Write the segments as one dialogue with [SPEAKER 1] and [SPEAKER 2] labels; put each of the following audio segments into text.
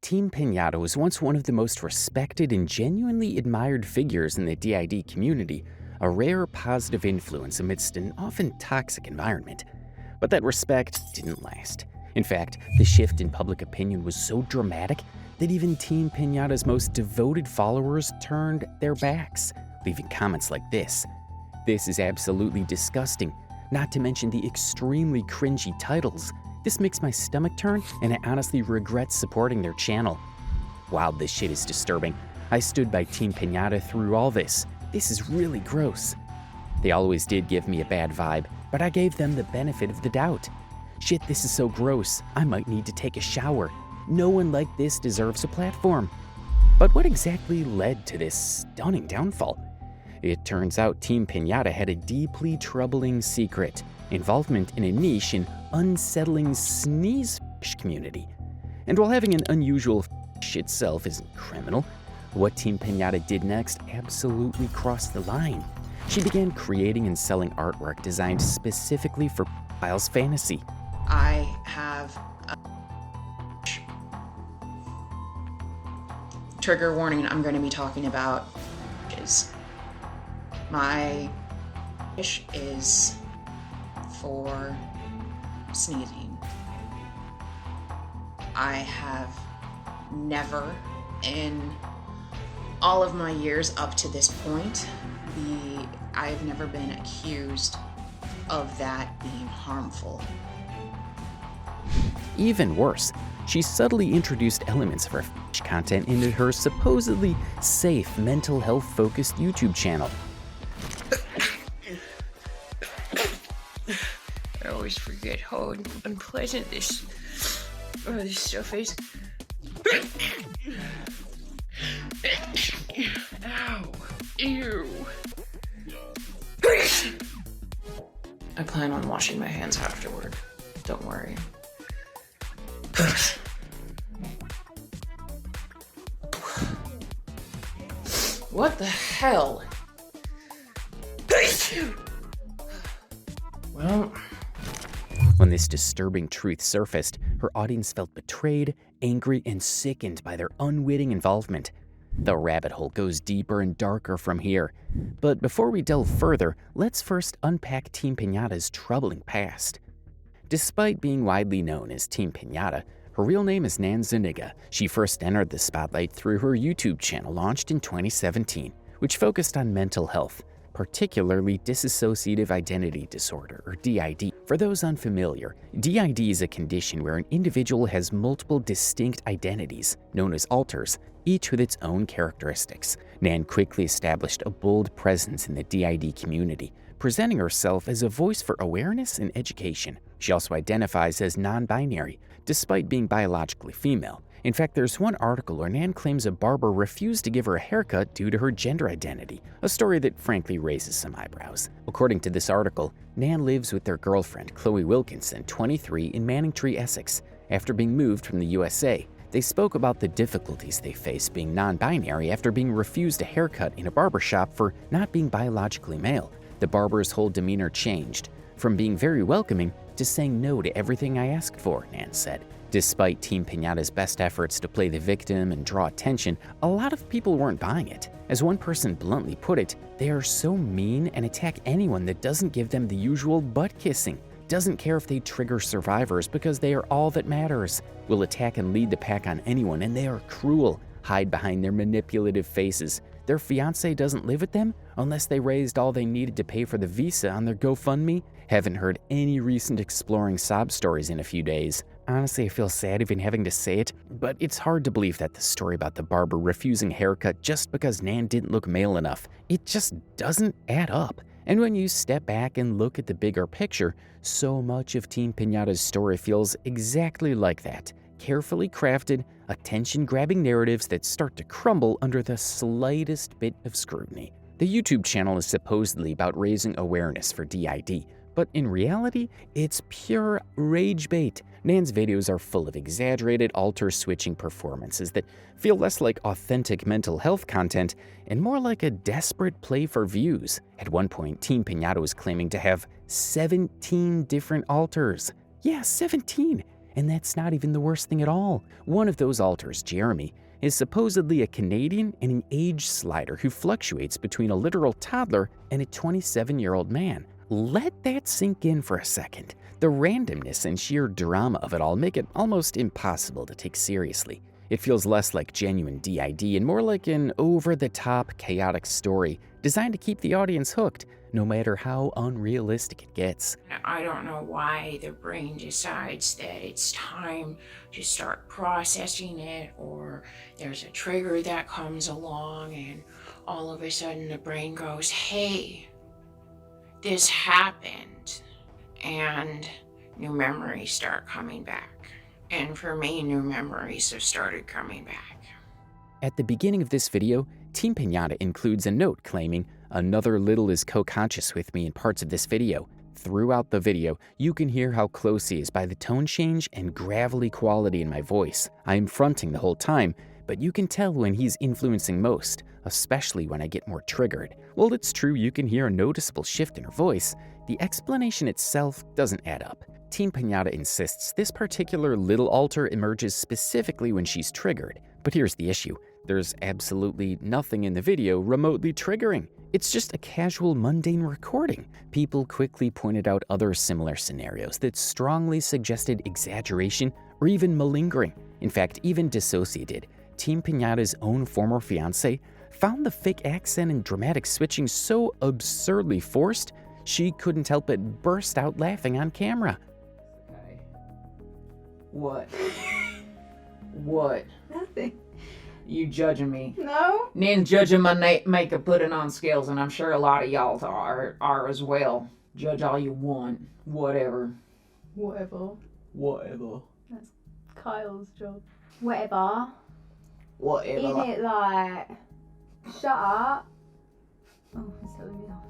[SPEAKER 1] TeamPinata was once one of the most respected and genuinely admired figures in the DID community, a rare positive influence amidst an often toxic environment. But that respect didn't last. In fact, the shift in public opinion was so dramatic that even TeamPinata's most devoted followers turned their backs, leaving comments like this. "This is absolutely disgusting, not to mention the extremely cringy titles. This makes my stomach turn, and I honestly regret supporting their channel. Wow, this shit is disturbing. I stood by TeamPinata through all this. This is really gross." They always did give me a bad vibe, but I gave them the benefit of the doubt. "Shit, this is so gross. I might need to take a shower. No one like this deserves a platform." But what exactly led to this stunning downfall? It turns out TeamPinata had a deeply troubling secret: involvement in a niche and unsettling sneeze community. And while having an unusual fetish itself isn't criminal, what TeamPinata did next absolutely crossed the line. She began creating and selling artwork designed specifically for Kyle's fantasy.
[SPEAKER 2] I have a trigger warning. I'm going to be talking about is my wish is for sneezing. I have never in all of my years up to this point, I've never been accused of that being harmful.
[SPEAKER 1] Even worse, she subtly introduced elements of her fetish content into her supposedly safe, mental health-focused YouTube channel.
[SPEAKER 3] I always forget how unpleasant this stuff is. Ow. Ew. I plan on washing my hands afterward. Don't worry. What the hell? Well,
[SPEAKER 1] when this disturbing truth surfaced, her audience felt betrayed, angry, and sickened by their unwitting involvement. The rabbit hole goes deeper and darker from here. But before we delve further, let's first unpack TeamPinata's troubling past. Despite being widely known as TeamPinata, her real name is Nan Zuniga. She first entered the spotlight through her YouTube channel launched in 2017, which focused on mental health, particularly Dissociative Identity Disorder, or DID. For those unfamiliar, DID is a condition where an individual has multiple distinct identities, known as alters, each with its own characteristics. Nan quickly established a bold presence in the DID community, presenting herself as a voice for awareness and education. She also identifies as non-binary, despite being biologically female. In fact, there's one article where Nan claims a barber refused to give her a haircut due to her gender identity, a story that frankly raises some eyebrows. According to this article, Nan lives with their girlfriend, Chloe Wilkinson, 23, in Manningtree, Essex. After being moved from the USA, they spoke about the difficulties they face being non-binary after being refused a haircut in a barbershop for not being biologically male. The barber's whole demeanor changed, from being very welcoming to saying no to everything I asked for, Nan said. Despite TeamPinata's best efforts to play the victim and draw attention, a lot of people weren't buying it. As one person bluntly put it, they are so mean and attack anyone that doesn't give them the usual butt kissing. Doesn't care if they trigger survivors because they are all that matters. Will attack and lead the pack on anyone, and they are cruel. Hide behind their manipulative faces. Their fiancé doesn't live with them unless they raised all they needed to pay for the visa on their GoFundMe. Haven't heard any recent exploring sob stories in a few days. Honestly, I feel sad even having to say it, but it's hard to believe that the story about the barber refusing a haircut just because Nan didn't look male enough, it just doesn't add up. And when you step back and look at the bigger picture, so much of TeamPinata's story feels exactly like that. Carefully crafted, attention-grabbing narratives that start to crumble under the slightest bit of scrutiny. The YouTube channel is supposedly about raising awareness for DID, but in reality, it's pure rage bait. Nan's videos are full of exaggerated alter-switching performances that feel less like authentic mental health content and more like a desperate play for views. At one point, TeamPinata was claiming to have 17 different alters. Yeah, 17! And that's not even the worst thing at all. One of those alters, Jeremy, is supposedly a Canadian and an age slider who fluctuates between a literal toddler and a 27-year-old man. Let that sink in for a second. The randomness and sheer drama of it all make it almost impossible to take seriously. It feels less like genuine DID and more like an over-the-top, chaotic story designed to keep the audience hooked, no matter how unrealistic it gets.
[SPEAKER 3] I don't know why the brain decides that it's time to start processing it, or there's a trigger that comes along and all of a sudden the brain goes, hey, this happened, and new memories start coming back. And for me, new memories have started coming back.
[SPEAKER 1] At the beginning of this video, TeamPinata includes a note claiming, "Another little is co-conscious with me in parts of this video." Throughout the video, you can hear how close he is by the tone change and gravelly quality in my voice. I am fronting the whole time, but you can tell when he's influencing most, especially when I get more triggered. While it's true you can hear a noticeable shift in her voice, the explanation itself doesn't add up. TeamPinata insists this particular little alter emerges specifically when she's triggered. But here's the issue. There's absolutely nothing in the video remotely triggering. It's just a casual, mundane recording. People quickly pointed out other similar scenarios that strongly suggested exaggeration or even malingering. In fact, even DissociaDID, TeamPinata's own former fiancé, found the fake accent and dramatic switching so absurdly forced, she couldn't help but burst out laughing on camera.
[SPEAKER 2] Okay. What? What?
[SPEAKER 4] Nothing.
[SPEAKER 2] You judging me?
[SPEAKER 4] No?
[SPEAKER 2] Nan's judging my makeup, putting on scales, and I'm sure a lot of y'all are as well. Judge all you want. Whatever.
[SPEAKER 4] Whatever.
[SPEAKER 2] Whatever.
[SPEAKER 4] That's Kyle's job. Whatever.
[SPEAKER 2] Whatever.
[SPEAKER 4] Isn't it like, shut up? Oh, it's telling me off.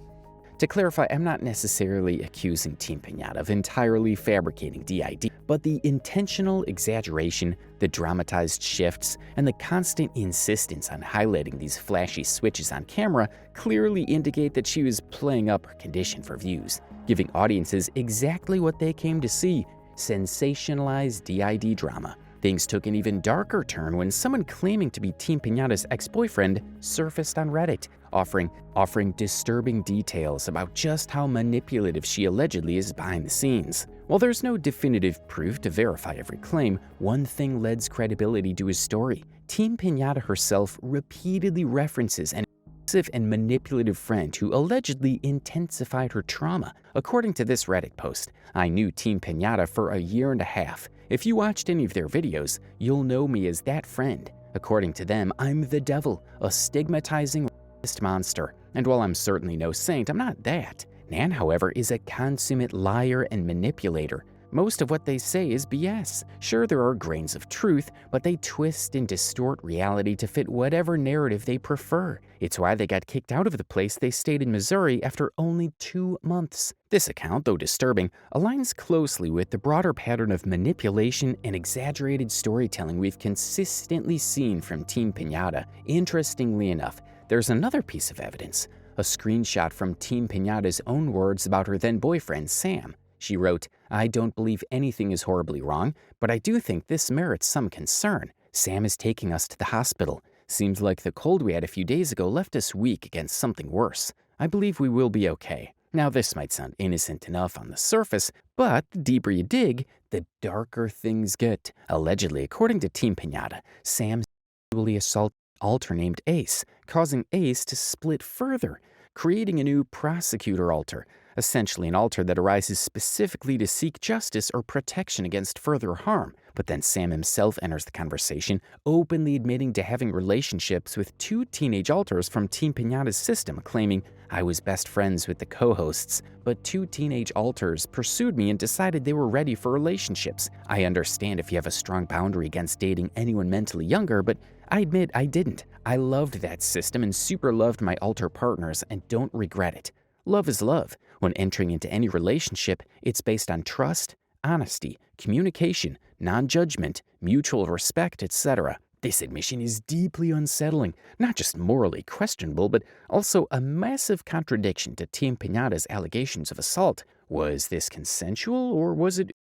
[SPEAKER 1] To clarify, I'm not necessarily accusing TeamPinata of entirely fabricating DID, but the intentional exaggeration, the dramatized shifts, and the constant insistence on highlighting these flashy switches on camera clearly indicate that she was playing up her condition for views, giving audiences exactly what they came to see: sensationalized DID drama. Things took an even darker turn when someone claiming to be TeamPinata's ex-boyfriend surfaced on Reddit, offering disturbing details about just how manipulative she allegedly is behind the scenes. While there's no definitive proof to verify every claim, one thing lends credibility to his story. TeamPinata herself repeatedly references an aggressive and manipulative friend who allegedly intensified her trauma. According to this Reddit post, "I knew TeamPinata for a year and a half. If you watched any of their videos, you'll know me as that friend. According to them, I'm the devil, a stigmatizing racist monster. And while I'm certainly no saint, I'm not that. Nan, however, is a consummate liar and manipulator. Most of what they say is BS. Sure, there are grains of truth, but they twist and distort reality to fit whatever narrative they prefer. It's why they got kicked out of the place they stayed in Missouri after only 2 months. This account, though disturbing, aligns closely with the broader pattern of manipulation and exaggerated storytelling we've consistently seen from TeamPinata. Interestingly enough, there's another piece of evidence, a screenshot from TeamPinata's own words about her then-boyfriend, Sam. She wrote, "I don't believe anything is horribly wrong, but I do think this merits some concern. Sam is taking us to the hospital. Seems like the cold we had a few days ago left us weak against something worse. I believe we will be okay." Now, this might sound innocent enough on the surface, but the deeper you dig, the darker things get. Allegedly, according to TeamPinata, Sam sexually assaulted an alter named Ace, causing Ace to split further, creating a new prosecutor alter, essentially an alter that arises specifically to seek justice or protection against further harm. But then Sam himself enters the conversation, openly admitting to having relationships with 2 teenage alters from TeamPinata's system, claiming, "I was best friends with the co-hosts, but 2 teenage alters pursued me and decided they were ready for relationships. I understand if you have a strong boundary against dating anyone mentally younger, but I admit I didn't. I loved that system and super loved my alter partners and don't regret it. Love is love. When entering into any relationship, it's based on trust, honesty, communication, non-judgment, mutual respect, etc. This admission is deeply unsettling, not just morally questionable, but also a massive contradiction to TeamPinata's allegations of assault. Was this consensual, or was it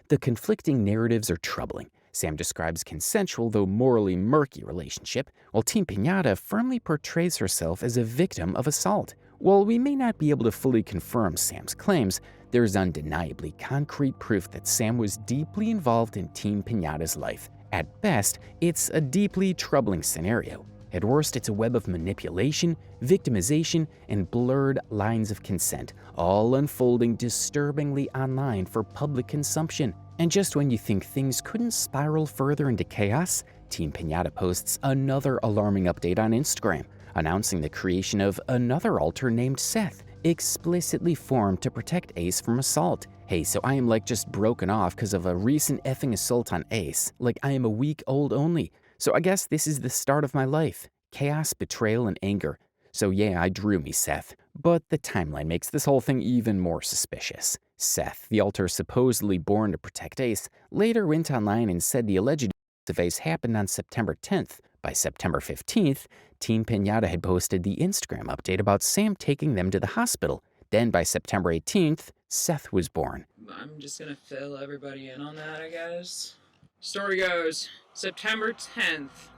[SPEAKER 1] The conflicting narratives are troubling. Sam describes consensual though morally murky relationship, while TeamPinata firmly portrays herself as a victim of assault. While we may not be able to fully confirm Sam's claims, there's undeniably concrete proof that Sam was deeply involved in TeamPinata's life. At best, it's a deeply troubling scenario. At worst, it's a web of manipulation, victimization, and blurred lines of consent, all unfolding disturbingly online for public consumption. And just when you think things couldn't spiral further into chaos, TeamPinata posts another alarming update on Instagram, announcing the creation of another altar named Seth, explicitly formed to protect Ace from assault. Hey, so I am just broken off because of a recent effing assault on Ace. I am a week old only. So I guess this is the start of my life. Chaos, betrayal, and anger. So yeah, I drew me Seth. But the timeline makes this whole thing even more suspicious. Seth, the altar supposedly born to protect Ace, later went online and said the alleged of Ace happened on September 10th. By September 15th, TeamPinata had posted the Instagram update about Sam taking them to the hospital. Then by September 18th, Seth was born.
[SPEAKER 5] I'm just gonna fill everybody in on that, I guess. Story goes, September 10th.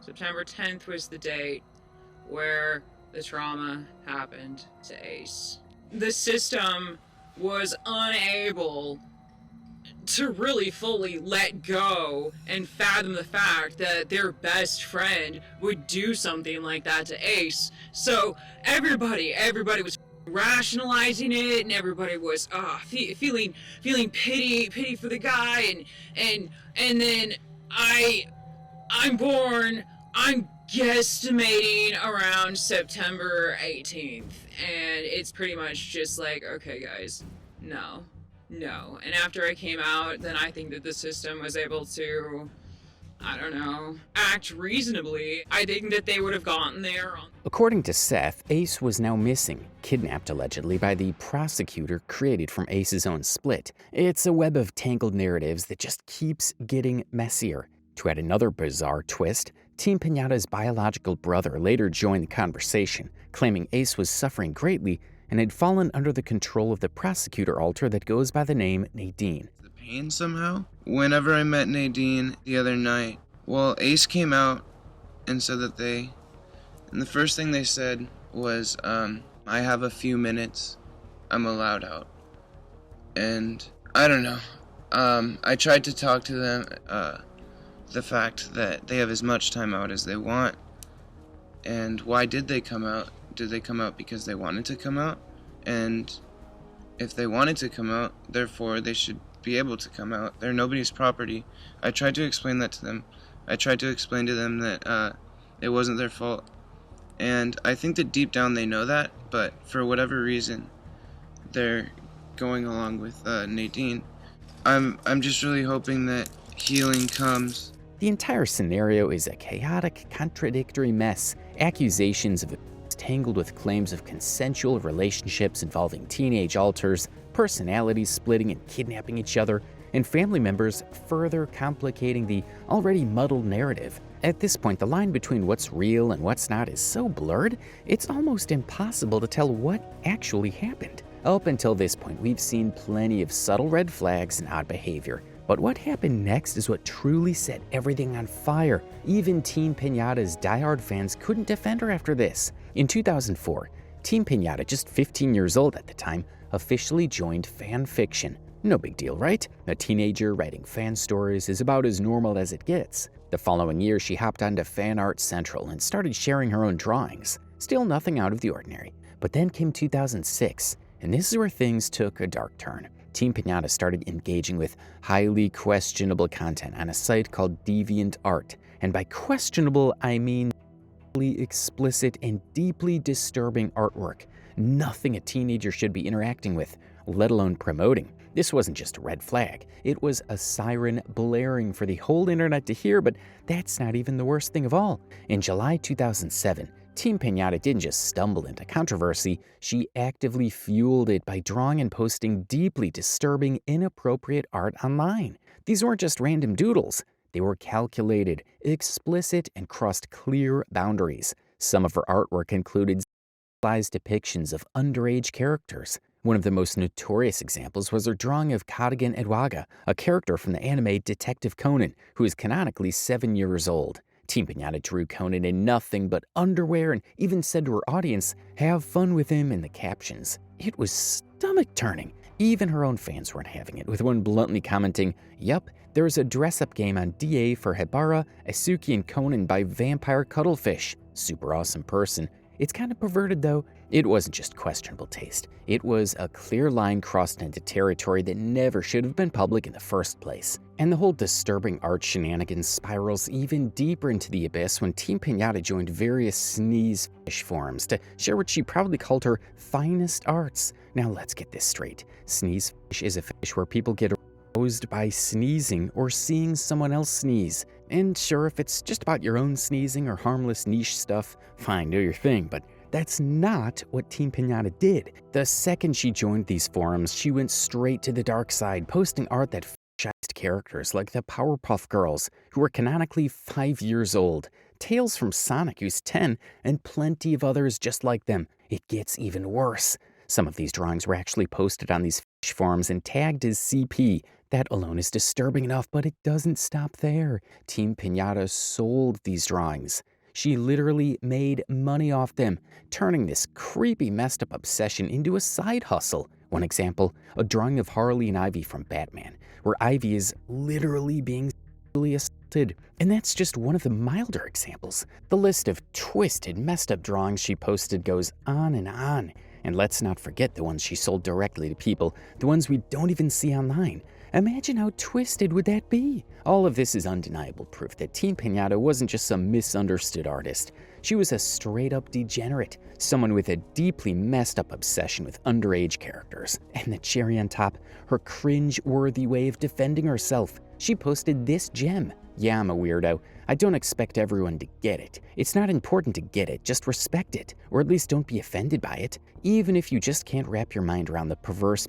[SPEAKER 5] September 10th was the date where the trauma happened to Ace. The system was unable to really fully let go and fathom the fact that their best friend would do something like that to Ace. So everybody was rationalizing it, and everybody was feeling pity for the guy, and then I'm born. I'm guesstimating around September 18th, and it's pretty much just okay guys, no. And after I came out, then I think that the system was able to, act reasonably. I think that they would have gotten there.
[SPEAKER 1] According to Seth, Ace was now missing, kidnapped allegedly by the prosecutor created from Ace's own split. It's a web of tangled narratives that just keeps getting messier. To add another bizarre twist, TeamPinata's biological brother later joined the conversation, claiming Ace was suffering greatly and had fallen under the control of the prosecutor alter that goes by the name Nadine.
[SPEAKER 6] The pain somehow? Whenever I met Nadine the other night, Ace came out and said that and the first thing they said was, I have a few minutes, I'm allowed out. And I don't know. I tried to talk to them, the fact that they have as much time out as they want. And why did they come out? Did they come out because they wanted to come out? And if they wanted to come out, therefore they should be able to come out. They're nobody's property. I tried to explain that to them. I tried to explain to them that it wasn't their fault. And I think that deep down they know that, but for whatever reason, they're going along with Nadine. I'm just really hoping that healing comes.
[SPEAKER 1] The entire scenario is a chaotic, contradictory mess. Accusations of tangled with claims of consensual relationships involving teenage alters, personalities splitting and kidnapping each other, and family members further complicating the already muddled narrative. At this point, the line between what's real and what's not is so blurred, it's almost impossible to tell what actually happened. Up until this point, we've seen plenty of subtle red flags and odd behavior. But what happened next is what truly set everything on fire. Even TeamPinata's diehard fans couldn't defend her after this. In 2004, TeamPinata, just 15 years old at the time, officially joined fan fiction. No big deal, right? A teenager writing fan stories is about as normal as it gets. The following year, she hopped onto Fan Art Central and started sharing her own drawings. Still nothing out of the ordinary. But then came 2006, and this is where things took a dark turn. TeamPinata started engaging with highly questionable content on a site called DeviantArt. And by questionable, I mean explicit and deeply disturbing artwork. Nothing a teenager should be interacting with, let alone promoting. This wasn't just a red flag. It was a siren blaring for the whole internet to hear, but that's not even the worst thing of all. In July 2007, TeamPinata didn't just stumble into controversy, she actively fueled it by drawing and posting deeply disturbing, inappropriate art online. These weren't just random doodles. They were calculated, explicit, and crossed clear boundaries. Some of her artwork included stylized depictions of underage characters. One of the most notorious examples was her drawing of Cardigan Edwaga, a character from the anime Detective Conan, who is canonically 7 years old. TeamPinata drew Conan in nothing but underwear and even said to her audience, "Have fun with him," in the captions. It was stomach-turning. Even her own fans weren't having it, with one bluntly commenting, "Yup, there's a dress-up game on DA for Hebara, Asuki, and Conan by Vampire Cuttlefish. Super awesome person. It's kind of perverted, though. It wasn't just questionable taste. It was a clear line crossed into territory that never should have been public in the first place. And the whole disturbing art shenanigans spirals even deeper into the abyss when TeamPinata joined various sneeze fish forums to share what she proudly called her finest arts. Now let's get this straight. Sneeze fish is a fish where people get aroused by sneezing or seeing someone else sneeze. And sure, if it's just about your own sneezing or harmless niche stuff, fine, do your thing, but that's not what TeamPinata did. The second she joined these forums, she went straight to the dark side, posting art that fetishized characters like the Powerpuff Girls, who were canonically 5 years old, Tails from Sonic, who's 10, and plenty of others just like them. It gets even worse. Some of these drawings were actually posted on these fetish forums and tagged as CP. That alone is disturbing enough, but it doesn't stop there. TeamPinata sold these drawings. She literally made money off them, turning this creepy, messed up obsession into a side hustle. One example, a drawing of Harley and Ivy from Batman, where Ivy is literally being sexually assaulted. And that's just one of the milder examples. The list of twisted, messed up drawings she posted goes on and on. And let's not forget the ones she sold directly to people, the ones we don't even see online. Imagine how twisted would that be? All of this is undeniable proof that TeamPinata wasn't just some misunderstood artist. She was a straight-up degenerate, someone with a deeply messed up obsession with underage characters. And the cherry on top, her cringe-worthy way of defending herself. She posted this gem. "Yeah, I'm a weirdo. I don't expect everyone to get it. It's not important to get it, just respect it, or at least don't be offended by it. Even if you just can't wrap your mind around the perverse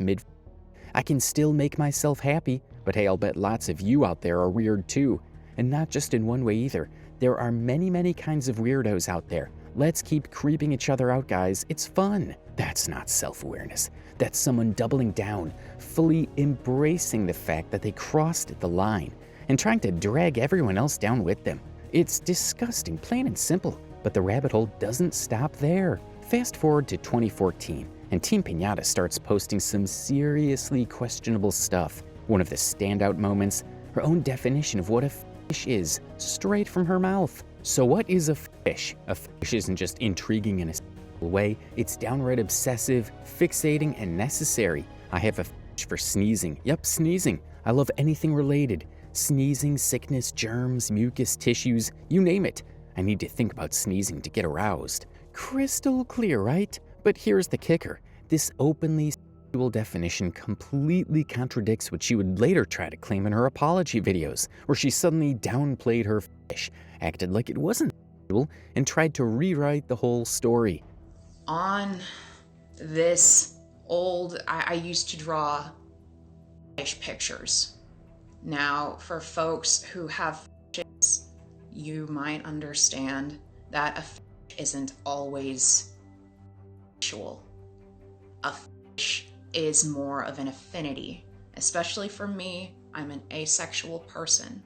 [SPEAKER 1] I can still make myself happy, but hey, I'll bet lots of you out there are weird too. And not just in one way either. There are many, many kinds of weirdos out there. Let's keep creeping each other out, guys. It's fun." That's not self-awareness. That's someone doubling down, fully embracing the fact that they crossed the line and trying to drag everyone else down with them. It's disgusting, plain and simple, but the rabbit hole doesn't stop there. Fast forward to 2014, and TeamPinata starts posting some seriously questionable stuff. One of the standout moments, her own definition of what a fetish is, straight from her mouth. So what is a fetish? A fetish isn't just intriguing in a simple way, it's downright obsessive, fixating, and necessary. I have a fetish for sneezing. Yep, sneezing. I love anything related. Sneezing, sickness, germs, mucus, tissues, you name it. I need to think about sneezing to get aroused. Crystal clear, right? But here's the kicker. This openly sexual definition completely contradicts what she would later try to claim in her apology videos, where she suddenly downplayed her fetish, acted like it wasn't sexual, and tried to rewrite the whole story.
[SPEAKER 2] On this I used to draw fetish pictures. Now, for folks who have fetishes, you might understand that a fetish isn't always sexual. A fetish is more of an affinity. Especially for me, I'm an asexual person.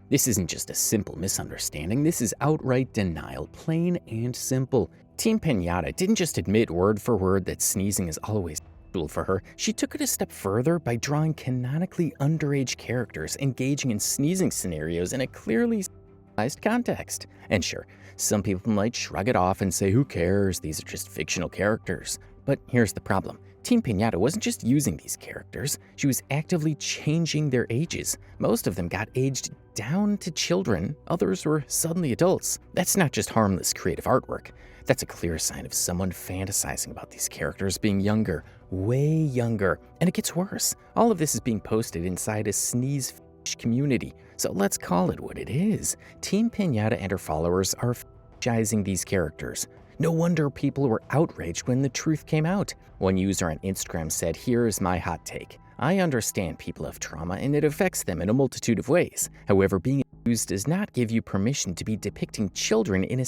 [SPEAKER 1] This isn't just a simple misunderstanding, this is outright denial, plain and simple. TeamPinata didn't just admit word for word that sneezing is always sexual for her, she took it a step further by drawing canonically underage characters engaging in sneezing scenarios in a clearly sexualized context. And sure, some people might shrug it off and say, who cares, these are just fictional characters. But here's the problem. TeamPinata wasn't just using these characters, she was actively changing their ages. Most of them got aged down to children, others were suddenly adults. That's not just harmless creative artwork. That's a clear sign of someone fantasizing about these characters being younger, way younger. And it gets worse. All of this is being posted inside a sneeze fetish community. So let's call it what it is. TeamPinata and her followers are fetishizing these characters. No wonder people were outraged when the truth came out. One user on Instagram said, "Here's my hot take. I understand people have trauma and it affects them in a multitude of ways. However, being abused does not give you permission to be depicting children in a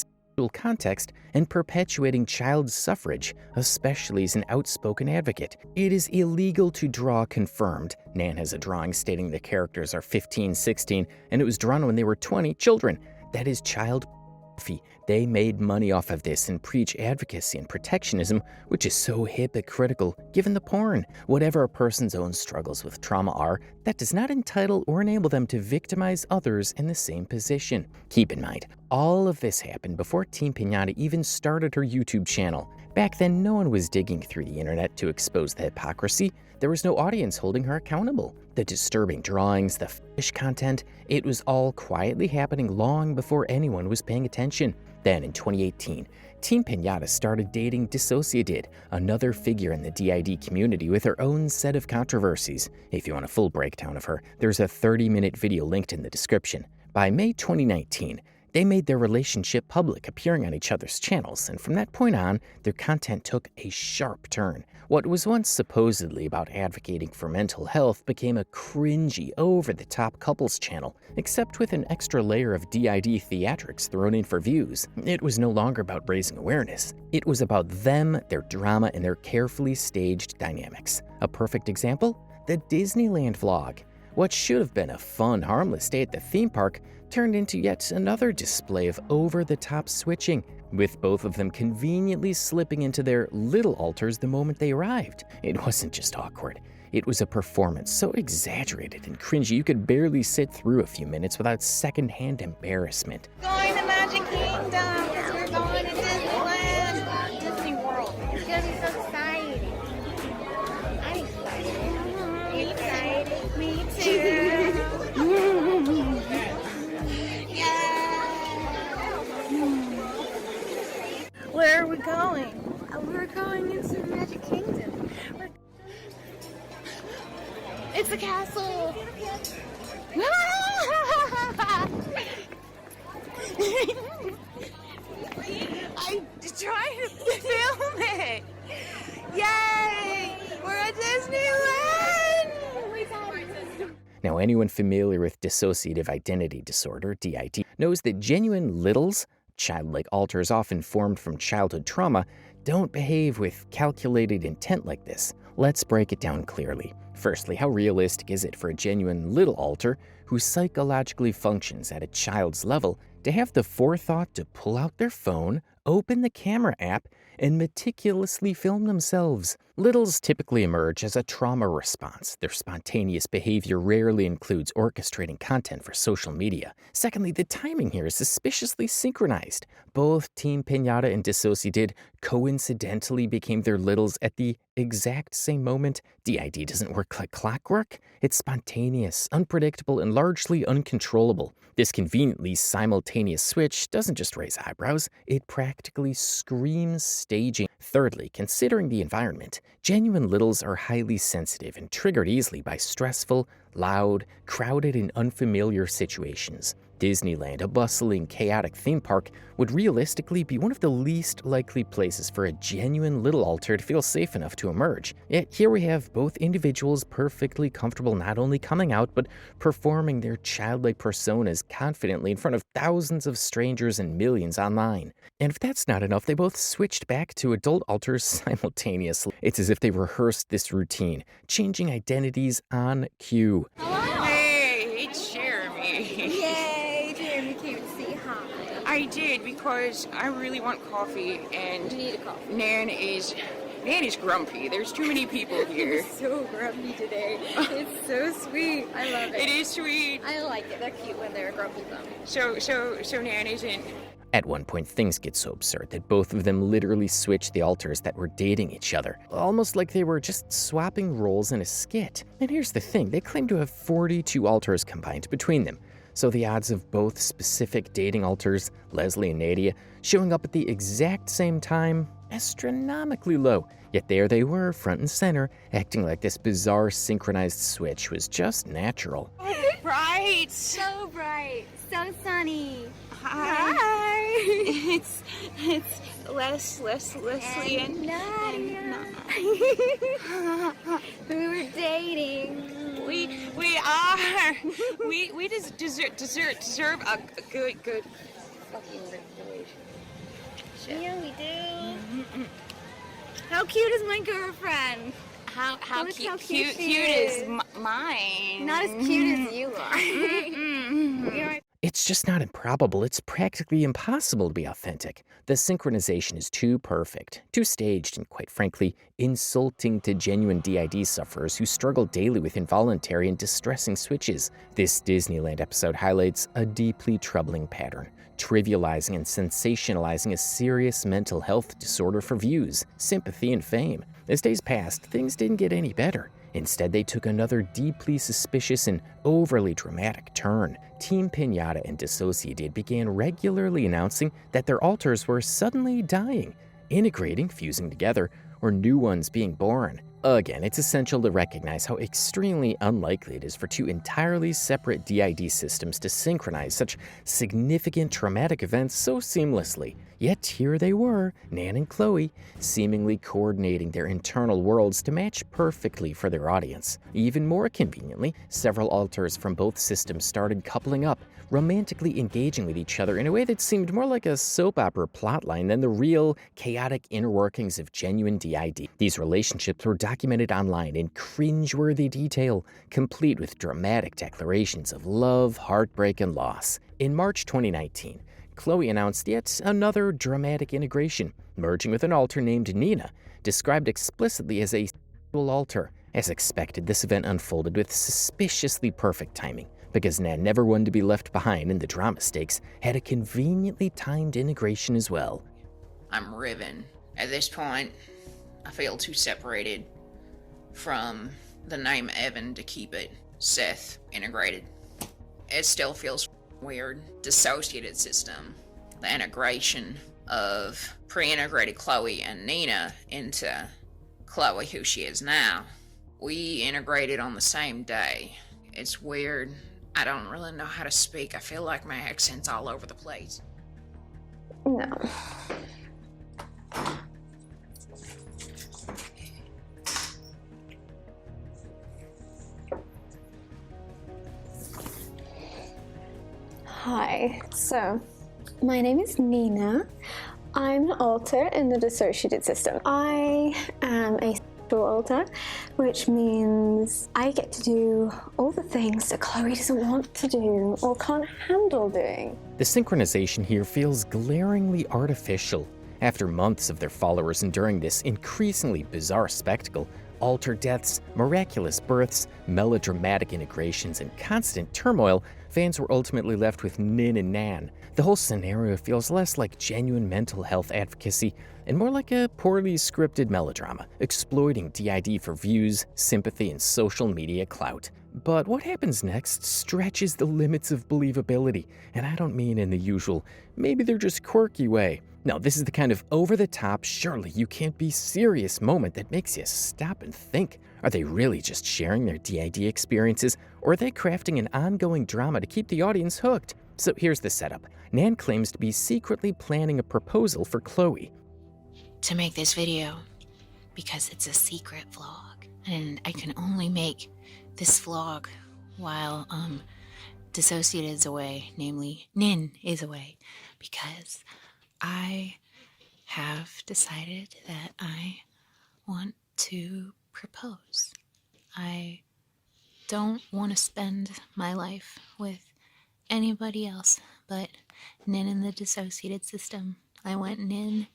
[SPEAKER 1] context and perpetuating child suffrage, especially as an outspoken advocate. It is illegal to draw confirmed. Nan has a drawing stating the characters are 15, 16, and it was drawn when they were 20 children. That is child pornography. They made money off of this and preach advocacy and protectionism, which is so hypocritical given the porn. Whatever a person's own struggles with trauma are, that does not entitle or enable them to victimize others in the same position. Keep in mind, all of this happened before TeamPinata even started her YouTube channel. Back then, no one was digging through the internet to expose the hypocrisy. There was no audience holding her accountable. The disturbing drawings, the fetish content, it was all quietly happening long before anyone was paying attention. Then in 2018, TeamPinata started dating DissociaDID, another figure in the DID community with her own set of controversies. If you want a full breakdown of her, there's a 30-minute video linked in the description. By May 2019, they made their relationship public, appearing on each other's channels, and from that point on, their content took a sharp turn. What was once supposedly about advocating for mental health became a cringy, over-the-top couples channel, except with an extra layer of DID theatrics thrown in for views. It was no longer about raising awareness. It was about them, their drama, and their carefully staged dynamics. A perfect example? The Disneyland vlog. What should have been a fun, harmless day at the theme park turned into yet another display of over-the-top switching, with both of them conveniently slipping into their little alters the moment they arrived. It wasn't just awkward. It was a performance so exaggerated and cringy you could barely sit through a few minutes without secondhand embarrassment.
[SPEAKER 7] Going to Magic Kingdom because we're going to Disneyland, Disney World. It's gonna be so exciting. I'm excited. You excited? Me too. Where are we going? We're going into Magic Kingdom. It's a castle. I'm trying to film it. Yay! We're at Disneyland.
[SPEAKER 1] Now, anyone familiar with Dissociative Identity Disorder, DID, knows that genuine littles, childlike alters often formed from childhood trauma, don't behave with calculated intent like this. Let's break it down clearly. Firstly, how realistic is it for a genuine little alter who psychologically functions at a child's level to have the forethought to pull out their phone, open the camera app, and meticulously film themselves? Littles typically emerge as a trauma response. Their spontaneous behavior rarely includes orchestrating content for social media. Secondly, the timing here is suspiciously synchronized. Both TeamPinata and DissociaDID coincidentally became their littles at the exact same moment. DID doesn't work like clockwork. It's spontaneous, unpredictable, and largely uncontrollable. This conveniently simultaneous switch doesn't just raise eyebrows, it practically screams staging. Thirdly, considering the environment, genuine littles are highly sensitive and triggered easily by stressful, loud, crowded, and unfamiliar situations. Disneyland, a bustling, chaotic theme park, would realistically be one of the least likely places for a genuine little alter to feel safe enough to emerge. Yet here we have both individuals perfectly comfortable not only coming out, but performing their childlike personas confidently in front of thousands of strangers and millions online. And if that's not enough, they both switched back to adult alters simultaneously. It's as if they rehearsed this routine, changing identities on cue.
[SPEAKER 3] Hey, it's Jeremy.
[SPEAKER 7] Yay! Jeremy came to say hi.
[SPEAKER 3] I did because I really want coffee, and
[SPEAKER 7] You need a coffee.
[SPEAKER 3] Nan is grumpy. There's too many people here.
[SPEAKER 7] So grumpy today. It's so sweet. I love it.
[SPEAKER 3] It is sweet.
[SPEAKER 7] I like it. They're cute when they're grumpy though.
[SPEAKER 3] So Nan isn't.
[SPEAKER 1] At one point, things get so absurd that both of them literally switched the alters that were dating each other, almost like they were just swapping roles in a skit. And here's the thing, they claim to have 42 alters combined between them. So the odds of both specific dating alters, Leslie and Nadia, showing up at the exact same time, astronomically low. Yet there they were, front and center, acting like this bizarre synchronized switch was just natural.
[SPEAKER 3] Bright.
[SPEAKER 7] So bright. So sunny.
[SPEAKER 3] Hi. It's Leslie and
[SPEAKER 7] Nadia. We were dating.
[SPEAKER 3] we are. We deserve a good
[SPEAKER 7] fucking regulation. Yeah, we do. How cute is my girlfriend? How cute is mine? Not as cute as you are.
[SPEAKER 1] It's just not improbable, it's practically impossible to be authentic. The synchronization is too perfect, too staged, and quite frankly, insulting to genuine DID sufferers who struggle daily with involuntary and distressing switches. This Disneyland episode highlights a deeply troubling pattern, trivializing and sensationalizing a serious mental health disorder for views, sympathy, and fame. As days passed, things didn't get any better. Instead, they took another deeply suspicious and overly dramatic turn. TeamPinata and DissociaDID began regularly announcing that their alters were suddenly dying, integrating, fusing together, or new ones being born. Again, it's essential to recognize how extremely unlikely it is for two entirely separate DID systems to synchronize such significant traumatic events so seamlessly. Yet here they were, Nan and Chloe, seemingly coordinating their internal worlds to match perfectly for their audience. Even more conveniently, several alters from both systems started coupling up, romantically engaging with each other in a way that seemed more like a soap opera plotline than the real, chaotic inner workings of genuine DID. These relationships were documented online in cringeworthy detail, complete with dramatic declarations of love, heartbreak, and loss. In March 2019, Chloe announced yet another dramatic integration, merging with an alter named Nina, described explicitly as a sexual alter. As expected, this event unfolded with suspiciously perfect timing, because Nan, never one to be left behind in the drama stakes, had a conveniently timed integration as well.
[SPEAKER 3] I'm riven. At this point, I feel too separated from the name Evan to keep it Seth integrated. It still feels weird. Dissociated system. The integration of pre-integrated Chloe and Nina into Chloe, who she is now. We integrated on the same day. It's weird. I don't really know how to speak. I feel like my accent's all over the place.
[SPEAKER 7] No. Hi, so my name is Nina. I'm an alter in the dissociated system. I am a sexual alter, which means I get to do all the things that Chloe doesn't want to do or can't handle doing.
[SPEAKER 1] The synchronization here feels glaringly artificial. After months of their followers enduring this increasingly bizarre spectacle, alter deaths, miraculous births, melodramatic integrations, and constant turmoil, fans were ultimately left with Nin and Nan. The whole scenario feels less like genuine mental health advocacy and more like a poorly scripted melodrama, exploiting DID for views, sympathy, and social media clout. But what happens next stretches the limits of believability, and I don't mean in the usual, maybe they're just quirky way. No, this is the kind of over-the-top, surely you can't be serious moment that makes you stop and think. Are they really just sharing their DID experiences, or are they crafting an ongoing drama to keep the audience hooked? So here's the setup. Nan claims to be secretly planning a proposal for Chloe.
[SPEAKER 3] To make this video, because it's a secret vlog, and I can only make this vlog while Dissociated is away, namely Nin is away, because I have decided that I want to propose. I don't want to spend my life with anybody else but Nin in the dissociated system. I want Nin,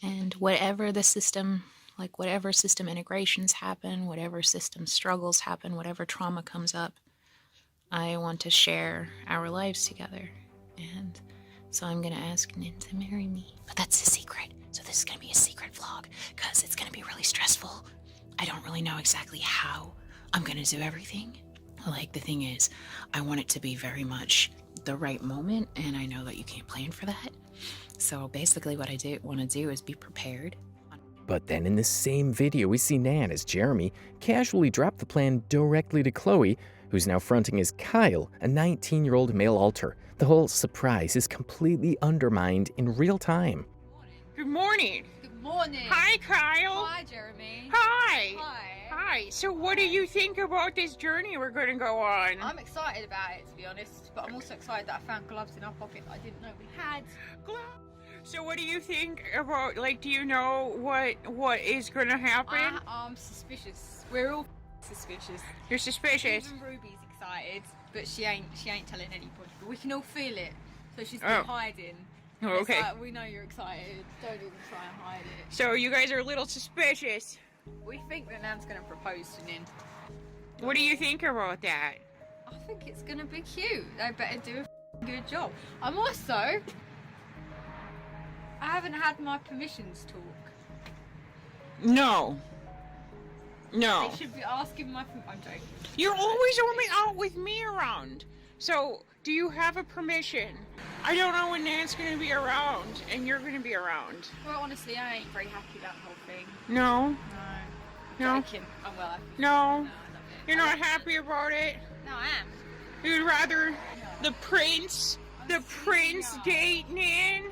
[SPEAKER 3] and whatever the system, like whatever system integrations happen, whatever system struggles happen, whatever trauma comes up, I want to share our lives together. And so I'm going to ask Nin to marry me. But that's a secret. So this is going to be a secret vlog because it's going to be really stressful. I don't really know exactly how I'm going to do everything. Like, the thing is, I want it to be very much the right moment, and I know that you can't plan for that. So basically what I want to do is be prepared.
[SPEAKER 1] But then in the same video, we see Nan as Jeremy casually drop the plan directly to Chloe, who's now fronting as Kyle, a 19-year-old male alter. The whole surprise is completely undermined in real time.
[SPEAKER 5] Good morning.
[SPEAKER 8] Good morning.
[SPEAKER 5] Hi, Kyle.
[SPEAKER 8] Hi, Jeremy.
[SPEAKER 5] Hi.
[SPEAKER 8] Hi.
[SPEAKER 3] Hi. So what do you think about this journey we're going to go on?
[SPEAKER 8] I'm excited about it, to be honest, but I'm also excited that I found gloves in our pocket that I didn't know we had.
[SPEAKER 3] So what do you think about, like, do you know what is going to happen?
[SPEAKER 8] I'm suspicious. We're all suspicious.
[SPEAKER 3] You're suspicious.
[SPEAKER 8] Even Ruby's excited, but she ain't telling anybody. But we can all feel it, so she's been hiding.
[SPEAKER 3] Oh, okay.
[SPEAKER 8] It's like, we know you're excited. Don't even try and hide it.
[SPEAKER 3] So you guys are a little suspicious.
[SPEAKER 8] We think that Nan's going to propose to Nin.
[SPEAKER 3] What do you think about that?
[SPEAKER 8] I think it's going to be cute. They better do a good job. I'm also... I haven't had my permissions talk.
[SPEAKER 3] No. No.
[SPEAKER 8] They should be asking my... I'm joking.
[SPEAKER 3] You're always only out with me around. So, do you have a permission? I don't know when Nan's going to be around, and you're going to be around.
[SPEAKER 8] Well, honestly, I ain't very happy about the whole thing.
[SPEAKER 3] No? No?
[SPEAKER 8] Joking. I'm well happy.
[SPEAKER 3] No?
[SPEAKER 8] I love it.
[SPEAKER 3] You're not happy about it?
[SPEAKER 8] No, I am.
[SPEAKER 3] You'd rather the prince date Nan?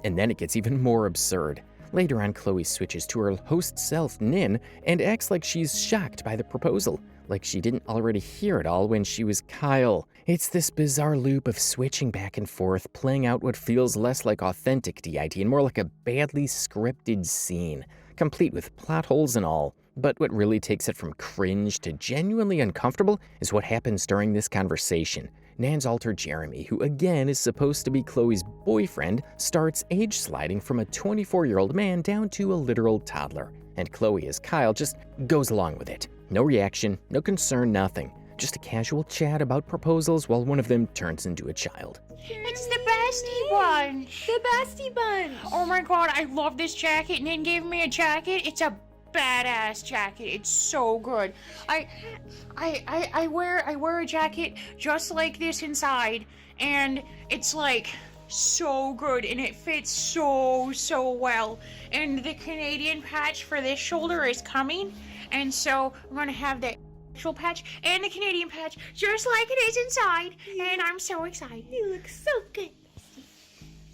[SPEAKER 1] And then it gets even more absurd. Later on, Chloe switches to her host self, Nin, and acts like she's shocked by the proposal, like she didn't already hear it all when she was Kyle. It's this bizarre loop of switching back and forth, playing out what feels less like authentic DID and more like a badly scripted scene, complete with plot holes and all. But what really takes it from cringe to genuinely uncomfortable is what happens during this conversation. Nan's alter Jeremy, who again is supposed to be Chloe's boyfriend, starts age sliding from a 24-year-old man down to a literal toddler. And Chloe, as Kyle, just goes along with it. No reaction, no concern, nothing. Just a casual chat about proposals while one of them turns into a child.
[SPEAKER 3] It's the bestie bunch.
[SPEAKER 7] The bestie bunch.
[SPEAKER 3] Oh my god, I love this jacket. Nan gave me a jacket. It's a badass jacket. It's so good. I wear a jacket just like this inside, and it's like so good, and it fits so well. And the Canadian patch for this shoulder is coming, and so I'm gonna have the actual patch and the Canadian patch just like it is inside, and I'm so excited.
[SPEAKER 7] You look so good, bestie.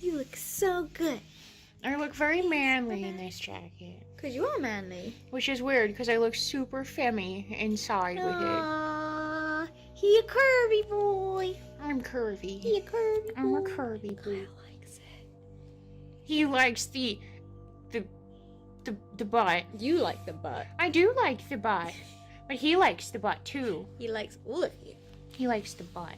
[SPEAKER 7] You look so good.
[SPEAKER 3] I look very manly in this jacket.
[SPEAKER 7] Because you are manly.
[SPEAKER 3] Which is weird, because I look super femmy inside with it.
[SPEAKER 7] Aww, he a curvy boy.
[SPEAKER 3] I'm curvy.
[SPEAKER 7] He a curvy boy.
[SPEAKER 3] I'm a curvy boy.
[SPEAKER 7] Kyle likes it.
[SPEAKER 3] He likes the butt.
[SPEAKER 7] You like the butt.
[SPEAKER 3] I do like the butt. But he likes the butt too.
[SPEAKER 7] He likes all of you.
[SPEAKER 3] He likes the butt.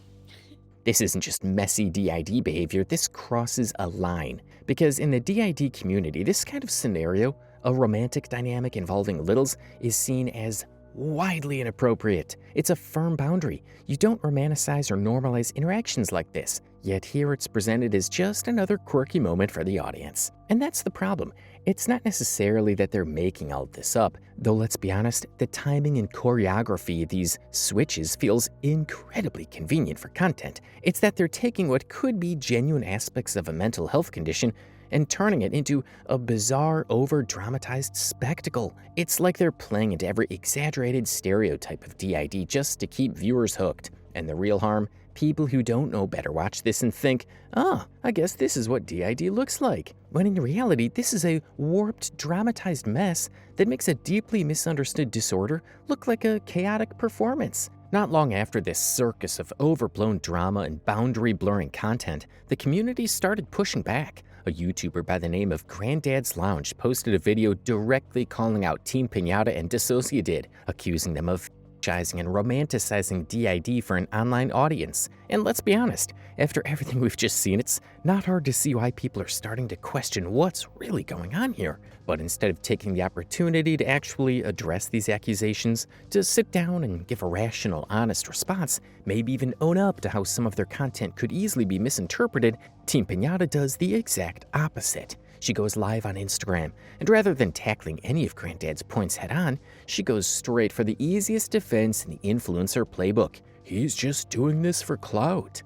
[SPEAKER 1] This isn't just messy DID behavior, this crosses a line. Because in the DID community, this kind of scenario, a romantic dynamic involving littles, is seen as widely inappropriate. It's a firm boundary. You don't romanticize or normalize interactions like this, yet here it's presented as just another quirky moment for the audience. And that's the problem. It's not necessarily that they're making all this up, though let's be honest, the timing and choreography of these switches feels incredibly convenient for content. It's that they're taking what could be genuine aspects of a mental health condition and turning it into a bizarre, over-dramatized spectacle. It's like they're playing into every exaggerated stereotype of DID just to keep viewers hooked. And the real harm? People who don't know better watch this and think, I guess this is what DID looks like. When in reality, this is a warped, dramatized mess that makes a deeply misunderstood disorder look like a chaotic performance. Not long after this circus of overblown drama and boundary-blurring content, the community started pushing back. A YouTuber by the name of Granddad's Lounge posted a video directly calling out TeamPinata and DissociaDID, accusing them of fetishizing and romanticizing DID for an online audience. And let's be honest, after everything we've just seen, it's not hard to see why people are starting to question what's really going on here. But instead of taking the opportunity to actually address these accusations, to sit down and give a rational, honest response, maybe even own up to how some of their content could easily be misinterpreted, TeamPinata does the exact opposite. She goes live on Instagram, and rather than tackling any of Granddad's points head-on, she goes straight for the easiest defense in the influencer playbook. He's just doing this for clout.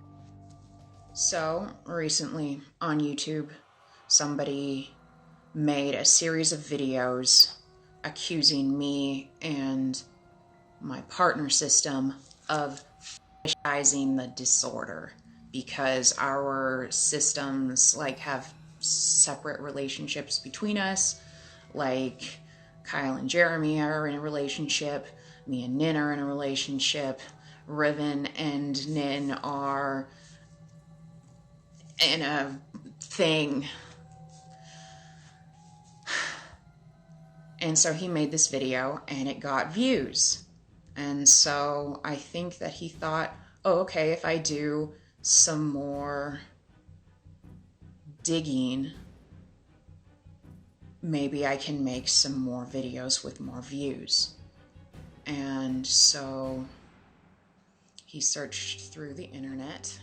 [SPEAKER 2] So, recently on YouTube, somebody made a series of videos accusing me and my partner system of fetishizing the disorder because our systems have separate relationships between us. Kyle and Jeremy are in a relationship. Me and Nin are in a relationship. Riven and Nin are in a thing. And so he made this video and it got views. And so I think that he thought, oh, okay, if I do some more digging, maybe I can make some more videos with more views. And so he searched through the internet.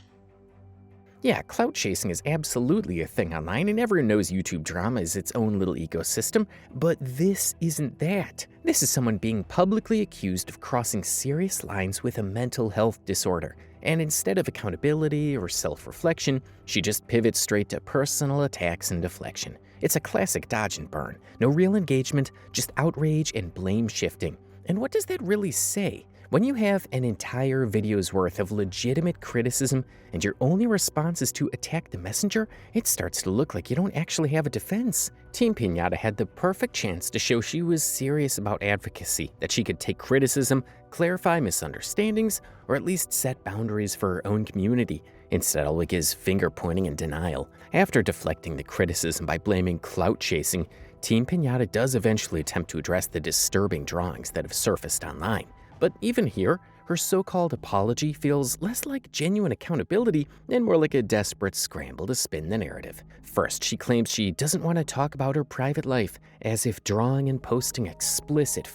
[SPEAKER 1] Yeah, clout chasing is absolutely a thing online, and everyone knows YouTube drama is its own little ecosystem, but this isn't that. This is someone being publicly accused of crossing serious lines with a mental health disorder, and instead of accountability or self-reflection, she just pivots straight to personal attacks and deflection. It's a classic dodge and burn. No real engagement, just outrage and blame shifting. And what does that really say? When you have an entire video's worth of legitimate criticism and your only response is to attack the messenger, it starts to look like you don't actually have a defense. TeamPinata had the perfect chance to show she was serious about advocacy, that she could take criticism, clarify misunderstandings, or at least set boundaries for her own community. Instead, all we get is finger-pointing and denial. After deflecting the criticism by blaming clout chasing, TeamPinata does eventually attempt to address the disturbing drawings that have surfaced online. But even here, her so-called apology feels less like genuine accountability and more like a desperate scramble to spin the narrative. First, she claims she doesn't want to talk about her private life, as if drawing and posting explicit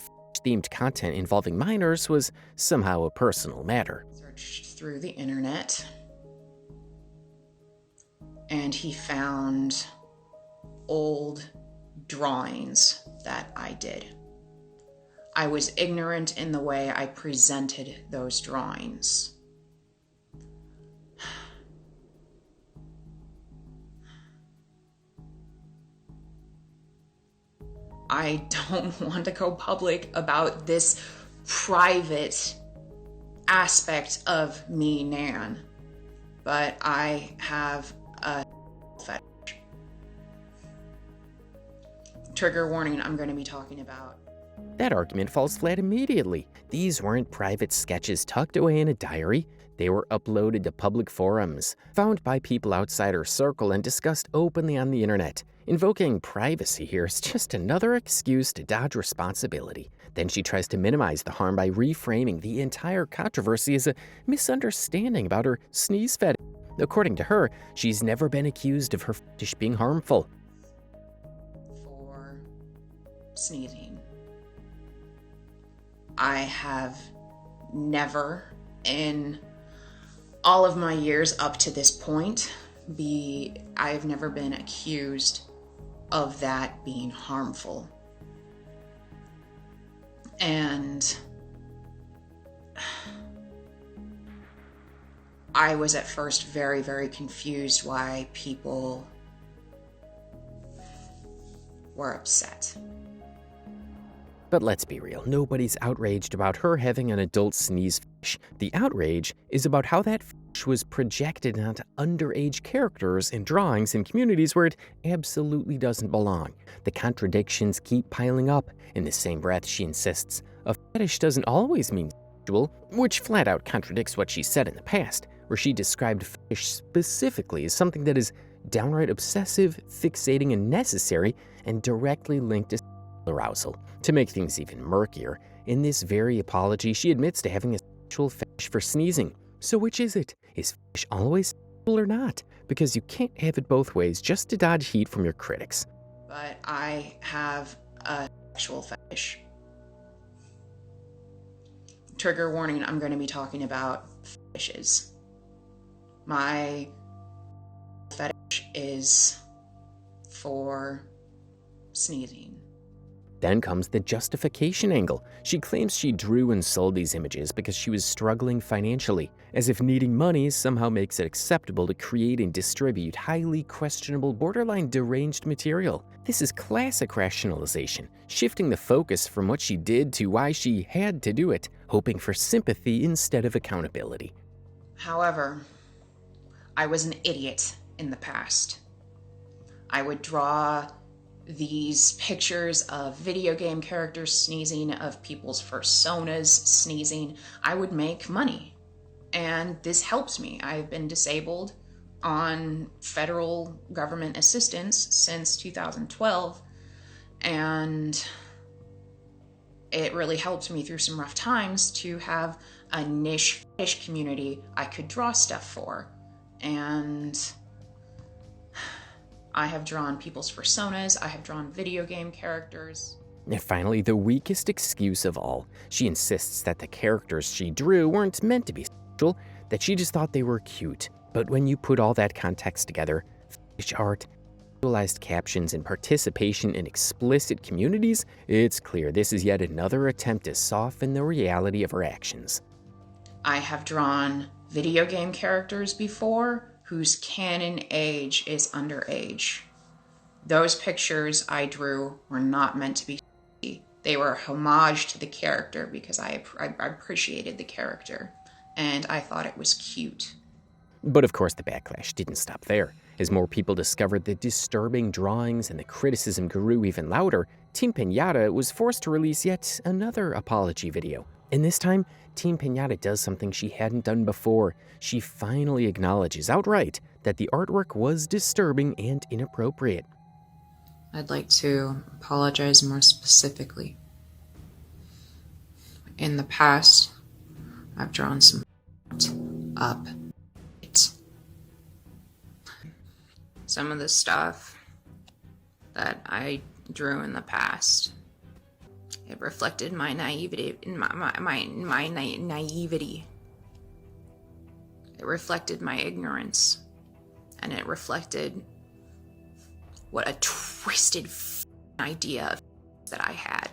[SPEAKER 1] themed content involving minors was somehow a personal matter.
[SPEAKER 2] Searched through the internet, and he found old drawings that I did. I was ignorant in the way I presented those drawings. I don't want to go public about this private aspect of me, Nan, but I have a fetish. Trigger warning, I'm going to be talking about.
[SPEAKER 1] That argument falls flat immediately. These weren't private sketches tucked away in a diary. They were uploaded to public forums, found by people outside her circle, and discussed openly on the internet. Invoking privacy here is just another excuse to dodge responsibility. Then she tries to minimize the harm by reframing the entire controversy as a misunderstanding about her sneeze fetish. According to her, she's never been accused of her fetish being harmful.
[SPEAKER 2] For sneezing. I have never, in all of my years up to this point, I've never been accused of that being harmful. And I was at first very, very confused why people were upset.
[SPEAKER 1] But let's be real, nobody's outraged about her having an adult sneeze fetish. The outrage is about how that fetish was projected onto underage characters in drawings in communities where it absolutely doesn't belong. The contradictions keep piling up. In the same breath, she insists a fetish doesn't always mean sexual, which flat out contradicts what she said in the past, where she described fetish specifically as something that is downright obsessive, fixating, and necessary, and directly linked to arousal. To make things even murkier, in this very apology, she admits to having a sexual fetish for sneezing. So which is it? Is fetish always sexual or not? Because you can't have it both ways just to dodge heat from your critics.
[SPEAKER 2] But I have a sexual fetish. Trigger warning, I'm going to be talking about fetishes. My fetish is for sneezing.
[SPEAKER 1] Then comes the justification angle. She claims she drew and sold these images because she was struggling financially, as if needing money somehow makes it acceptable to create and distribute highly questionable, borderline deranged material. This is classic rationalization, shifting the focus from what she did to why she had to do it, hoping for sympathy instead of accountability.
[SPEAKER 2] However, I was an idiot in the past. I would draw these pictures of video game characters sneezing, of people's personas sneezing, I would make money. And this helps me. I've been disabled on federal government assistance since 2012, and it really helped me through some rough times to have a niche fetish community I could draw stuff for. And I have drawn people's personas, I have drawn video game characters.
[SPEAKER 1] And finally, the weakest excuse of all. She insists that the characters she drew weren't meant to be sexual, that she just thought they were cute. But when you put all that context together, fetish art, visualized captions, and participation in explicit communities, it's clear this is yet another attempt to soften the reality of her actions.
[SPEAKER 2] I have drawn video game characters before whose canon age is underage. Those pictures I drew were not meant to be sexy. They were a homage to the character because I appreciated the character and I thought it was cute.
[SPEAKER 1] But of course, the backlash didn't stop there. As more people discovered the disturbing drawings and the criticism grew even louder, TeamPinata was forced to release yet another apology video. And this time, TeamPinata does something she hadn't done before. She finally acknowledges outright that the artwork was disturbing and inappropriate.
[SPEAKER 2] I'd like to apologize more specifically. In the past, I've drawn some up. Some of the stuff that I drew in the past, it reflected my naivety. Naivety. It reflected my ignorance, and it reflected what a twisted idea that I had.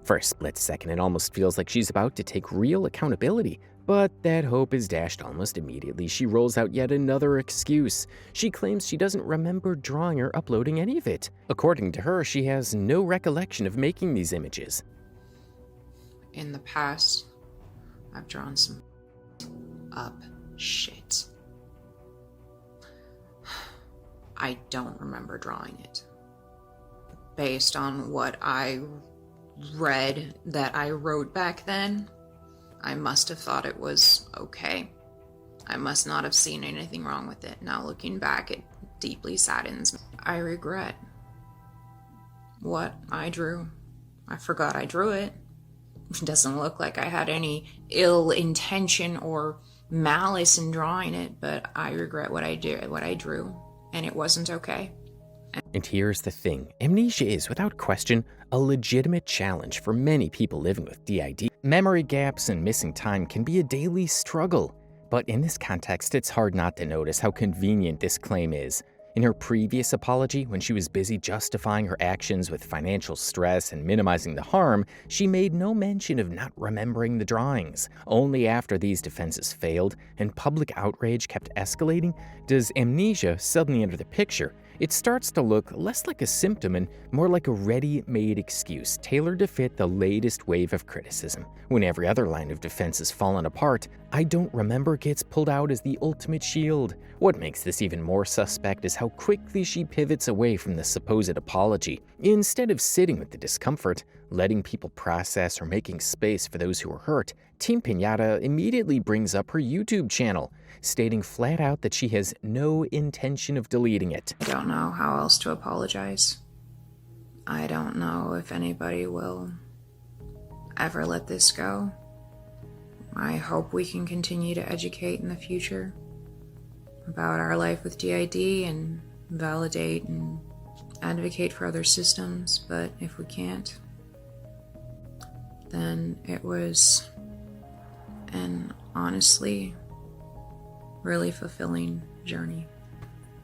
[SPEAKER 1] For a split second, it almost feels like she's about to take real accountability. But that hope is dashed almost immediately. She rolls out yet another excuse. She claims she doesn't remember drawing or uploading any of it. According to her, she has no recollection of making these images.
[SPEAKER 2] In the past, I've drawn some up shit. I don't remember drawing it. Based on what I read that I wrote back then, I must have thought it was okay. I must not have seen anything wrong with it. Now looking back, it deeply saddens me. I regret what I drew. I forgot I drew it. It doesn't look like I had any ill intention or malice in drawing it, but I regret what I drew, and it wasn't okay.
[SPEAKER 1] And here's the thing. Amnesia is, without question, a legitimate challenge for many people living with DID. Memory gaps and missing time can be a daily struggle. But in this context, it's hard not to notice how convenient this claim is. In her previous apology, when she was busy justifying her actions with financial stress and minimizing the harm, she made no mention of not remembering the drawings. Only after these defenses failed and public outrage kept escalating, does amnesia suddenly enter the picture. It starts to look less like a symptom and more like a ready-made excuse tailored to fit the latest wave of criticism. When every other line of defense has fallen apart, I don't remember gets pulled out as the ultimate shield. What makes this even more suspect is how quickly she pivots away from the supposed apology. Instead of sitting with the discomfort, letting people process or making space for those who are hurt, TeamPinata immediately brings up her YouTube channel, stating flat out that she has no intention of deleting it.
[SPEAKER 2] I don't know how else to apologize. I don't know if anybody will ever let this go. I hope we can continue to educate in the future about our life with DID and validate and advocate for other systems, but if we can't, then it was an honestly really fulfilling journey.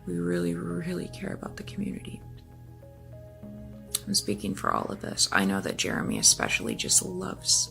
[SPEAKER 2] We really, really care about the community. I'm speaking for all of us. I know that Jeremy especially just loves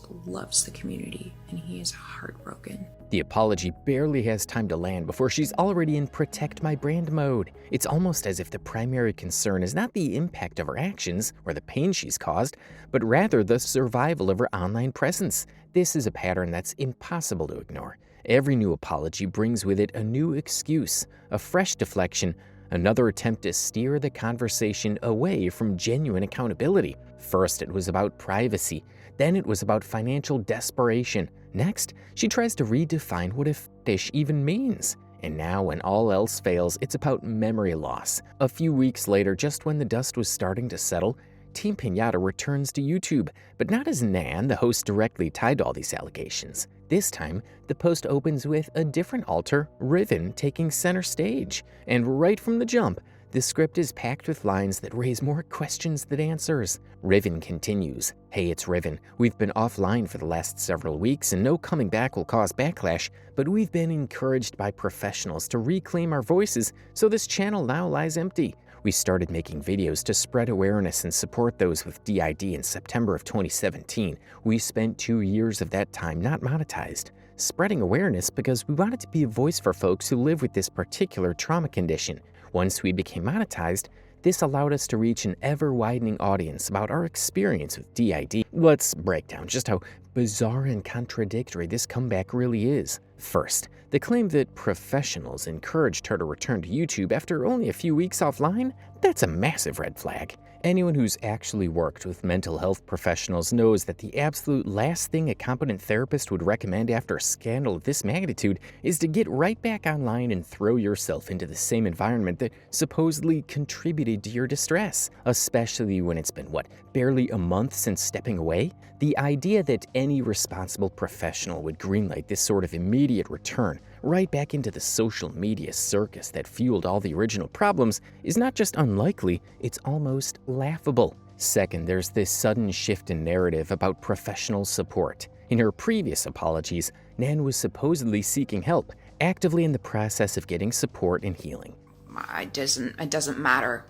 [SPEAKER 2] the community, and he is heartbroken.
[SPEAKER 1] The apology barely has time to land before she's already in protect my brand mode. It's almost as if the primary concern is not the impact of her actions or the pain she's caused, but rather the survival of her online presence. This is a pattern that's impossible to ignore. Every new apology brings with it a new excuse, a fresh deflection, another attempt to steer the conversation away from genuine accountability. First, it was about privacy. Then it was about financial desperation. Next, she tries to redefine what a fetish even means. And now, when all else fails, it's about memory loss. A few weeks later, just when the dust was starting to settle, TeamPinata returns to YouTube, but not as Nan, the host directly tied to all these allegations. This time, the post opens with a different alter, Riven, taking center stage. And right from the jump, the script is packed with lines that raise more questions than answers. Riven continues, "Hey, it's Riven. We've been offline for the last several weeks and no coming back will cause backlash, but we've been encouraged by professionals to reclaim our voices, so this channel now lies empty. We started making videos to spread awareness and support those with DID in September of 2017. We spent 2 years of that time not monetized, spreading awareness because we wanted to be a voice for folks who live with this particular trauma condition. Once we became monetized, this allowed us to reach an ever-widening audience about our experience with DID. Let's break down just how bizarre and contradictory this comeback really is. First, the claim that professionals encouraged her to return to YouTube after only a few weeks offline? That's a massive red flag. Anyone who's actually worked with mental health professionals knows that the absolute last thing a competent therapist would recommend after a scandal of this magnitude is to get right back online and throw yourself into the same environment that supposedly contributed to your distress, especially when it's been, barely a month since stepping away? The idea that any responsible professional would greenlight this sort of immediate return right back into the social media circus that fueled all the original problems is not just unlikely, it's almost laughable. Second, there's this sudden shift in narrative about professional support. In her previous apologies, Nan was supposedly seeking help, actively in the process of getting support and healing.
[SPEAKER 2] It doesn't matter.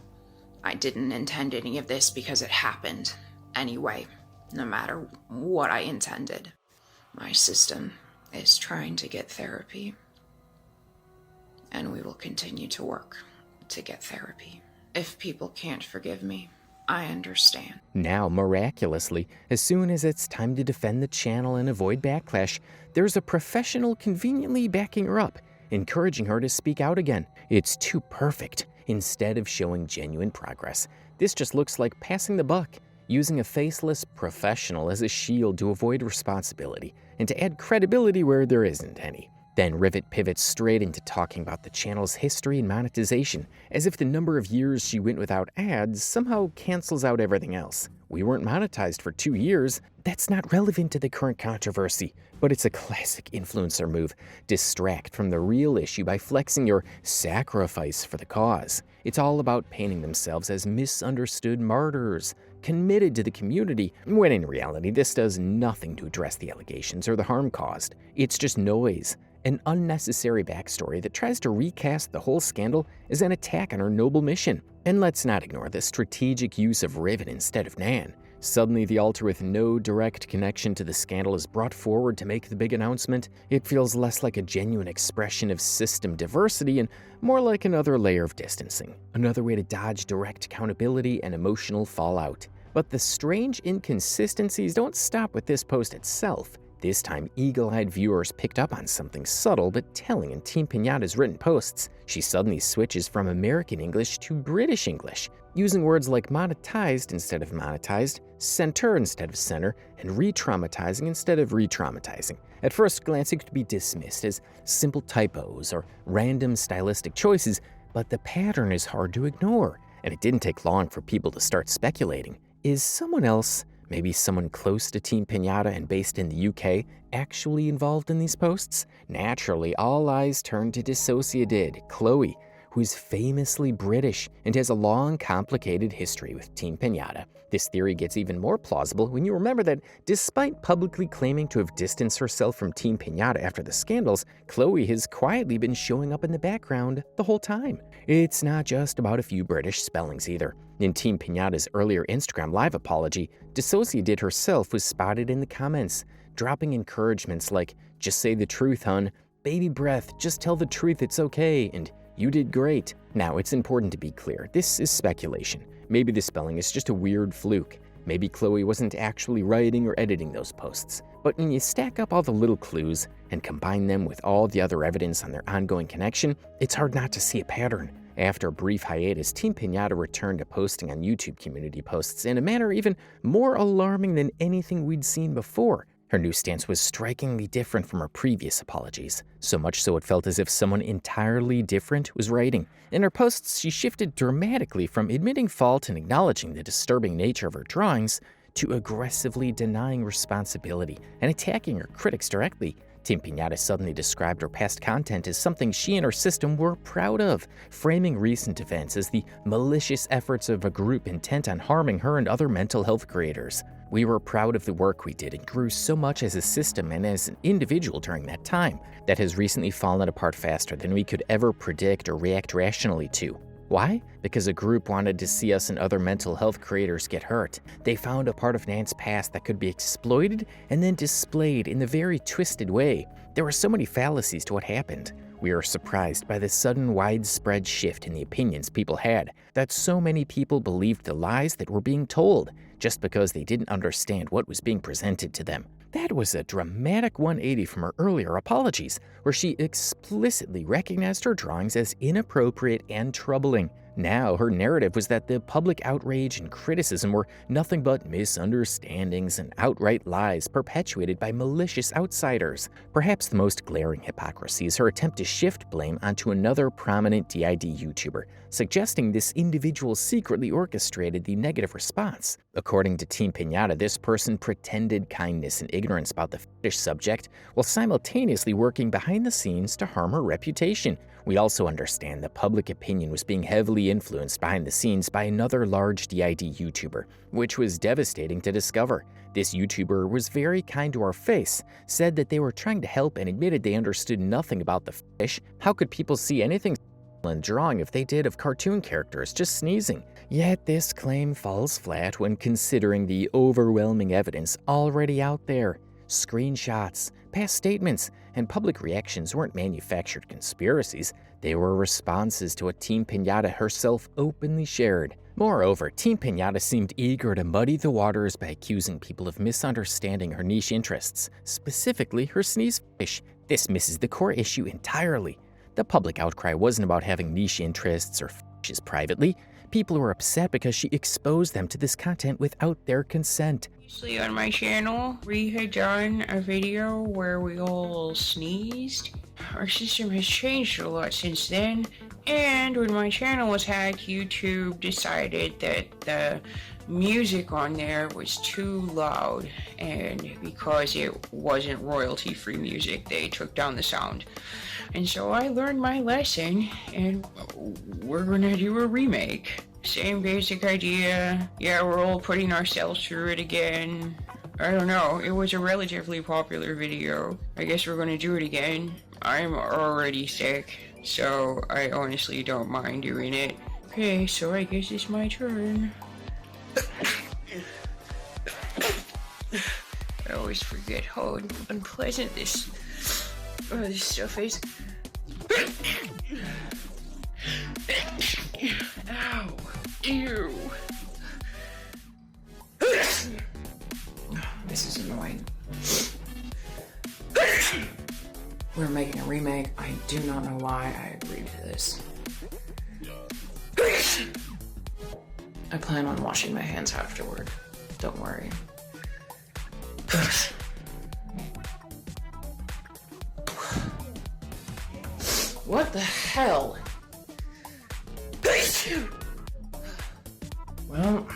[SPEAKER 2] I didn't intend any of this because it happened anyway, no matter what I intended. My system is trying to get therapy, and we will continue to work to get therapy. If people can't forgive me, I understand.
[SPEAKER 1] Now, miraculously, as soon as it's time to defend the channel and avoid backlash, there's a professional conveniently backing her up, encouraging her to speak out again. It's too perfect. Instead of showing genuine progress, this just looks like passing the buck, using a faceless professional as a shield to avoid responsibility and to add credibility where there isn't any. Then Rivet pivots straight into talking about the channel's history and monetization, as if the number of years she went without ads somehow cancels out everything else. We weren't monetized for 2 years. That's not relevant to the current controversy, but it's a classic influencer move. Distract from the real issue by flexing your sacrifice for the cause. It's all about painting themselves as misunderstood martyrs, committed to the community, when in reality this does nothing to address the allegations or the harm caused. It's just noise. An unnecessary backstory that tries to recast the whole scandal as an attack on her noble mission. And let's not ignore the strategic use of Riven instead of Nan. Suddenly, the alter with no direct connection to the scandal is brought forward to make the big announcement. It feels less like a genuine expression of system diversity and more like another layer of distancing, another way to dodge direct accountability and emotional fallout. But the strange inconsistencies don't stop with this post itself. This time, eagle-eyed viewers picked up on something subtle but telling in TeamPinata's written posts. She suddenly switches from American English to British English, using words like monetized instead of monetized, center instead of center, and re-traumatizing instead of re-traumatizing. At first glance, it could be dismissed as simple typos or random stylistic choices, but the pattern is hard to ignore, and it didn't take long for people to start speculating. Is someone else, maybe someone close to TeamPinata and based in the UK, actually involved in these posts? Naturally, all eyes turn to DissociaDID, Chloe, who's famously British and has a long, complicated history with TeamPinata. This theory gets even more plausible when you remember that despite publicly claiming to have distanced herself from TeamPinata after the scandals, Chloe has quietly been showing up in the background the whole time. It's not just about a few British spellings either. In TeamPinata's earlier Instagram live apology, DissociaDID herself was spotted in the comments, dropping encouragements like, "Just say the truth, hun," "Baby breath, just tell the truth, it's okay," and "You did great." Now, it's important to be clear, this is speculation. Maybe the spelling is just a weird fluke. Maybe Chloe wasn't actually writing or editing those posts. But when you stack up all the little clues and combine them with all the other evidence on their ongoing connection, it's hard not to see a pattern. After a brief hiatus, TeamPinata returned to posting on YouTube community posts in a manner even more alarming than anything we'd seen before. Her new stance was strikingly different from her previous apologies, so much so it felt as if someone entirely different was writing. In her posts, she shifted dramatically from admitting fault and acknowledging the disturbing nature of her drawings to aggressively denying responsibility and attacking her critics directly. TeamPinata suddenly described her past content as something she and her system were proud of, framing recent events as the malicious efforts of a group intent on harming her and other mental health creators. We were proud of the work we did and grew so much as a system and as an individual during that time that has recently fallen apart faster than we could ever predict or react rationally to. Why? Because a group wanted to see us and other mental health creators get hurt. They found a part of Nan's past that could be exploited and then displayed in the very twisted way. There were so many fallacies to what happened. We were surprised by the sudden widespread shift in the opinions people had, that so many people believed the lies that were being told, just because they didn't understand what was being presented to them. That was a dramatic 180 from her earlier apologies, where she explicitly recognized her drawings as inappropriate and troubling. Now, her narrative was that the public outrage and criticism were nothing but misunderstandings and outright lies perpetuated by malicious outsiders. Perhaps the most glaring hypocrisy is her attempt to shift blame onto another prominent DID YouTuber, suggesting this individual secretly orchestrated the negative response. According to TeamPinata, this person pretended kindness and ignorance about the fetish subject while simultaneously working behind the scenes to harm her reputation. We also understand that public opinion was being heavily influenced behind the scenes by another large DID YouTuber, which was devastating to discover. This YouTuber was very kind to our face, said that they were trying to help, and admitted they understood nothing about the fetish. How could people see anything in drawing if they did of cartoon characters just sneezing? Yet this claim falls flat when considering the overwhelming evidence already out there. Screenshots, past statements, and public reactions weren't manufactured conspiracies. They were responses to what TeamPinata herself openly shared. Moreover, TeamPinata seemed eager to muddy the waters by accusing people of misunderstanding her niche interests, specifically her sneeze fetish. This misses the core issue entirely. The public outcry wasn't about having niche interests or fetishes privately. People were upset because she exposed them to this content without their consent.
[SPEAKER 3] Previously on my channel, we had done a video where we all sneezed. Our system has changed a lot since then, and when my channel was hacked, YouTube decided that the music on there was too loud, and because it wasn't royalty-free music, they took down the sound. And so I learned my lesson, and we're gonna do a remake. Same basic idea. Yeah, we're all putting ourselves through it again. I don't know, it was a relatively popular video. I guess we're gonna do it again. I'm already sick, so I honestly don't mind doing it. Okay, so I guess it's my turn. I always forget how unpleasant this stuff is. Ow. Ew. This is annoying. We're making a remake. I do not know why I agreed to this. I plan on washing my hands afterward. Don't worry. What the hell? Well,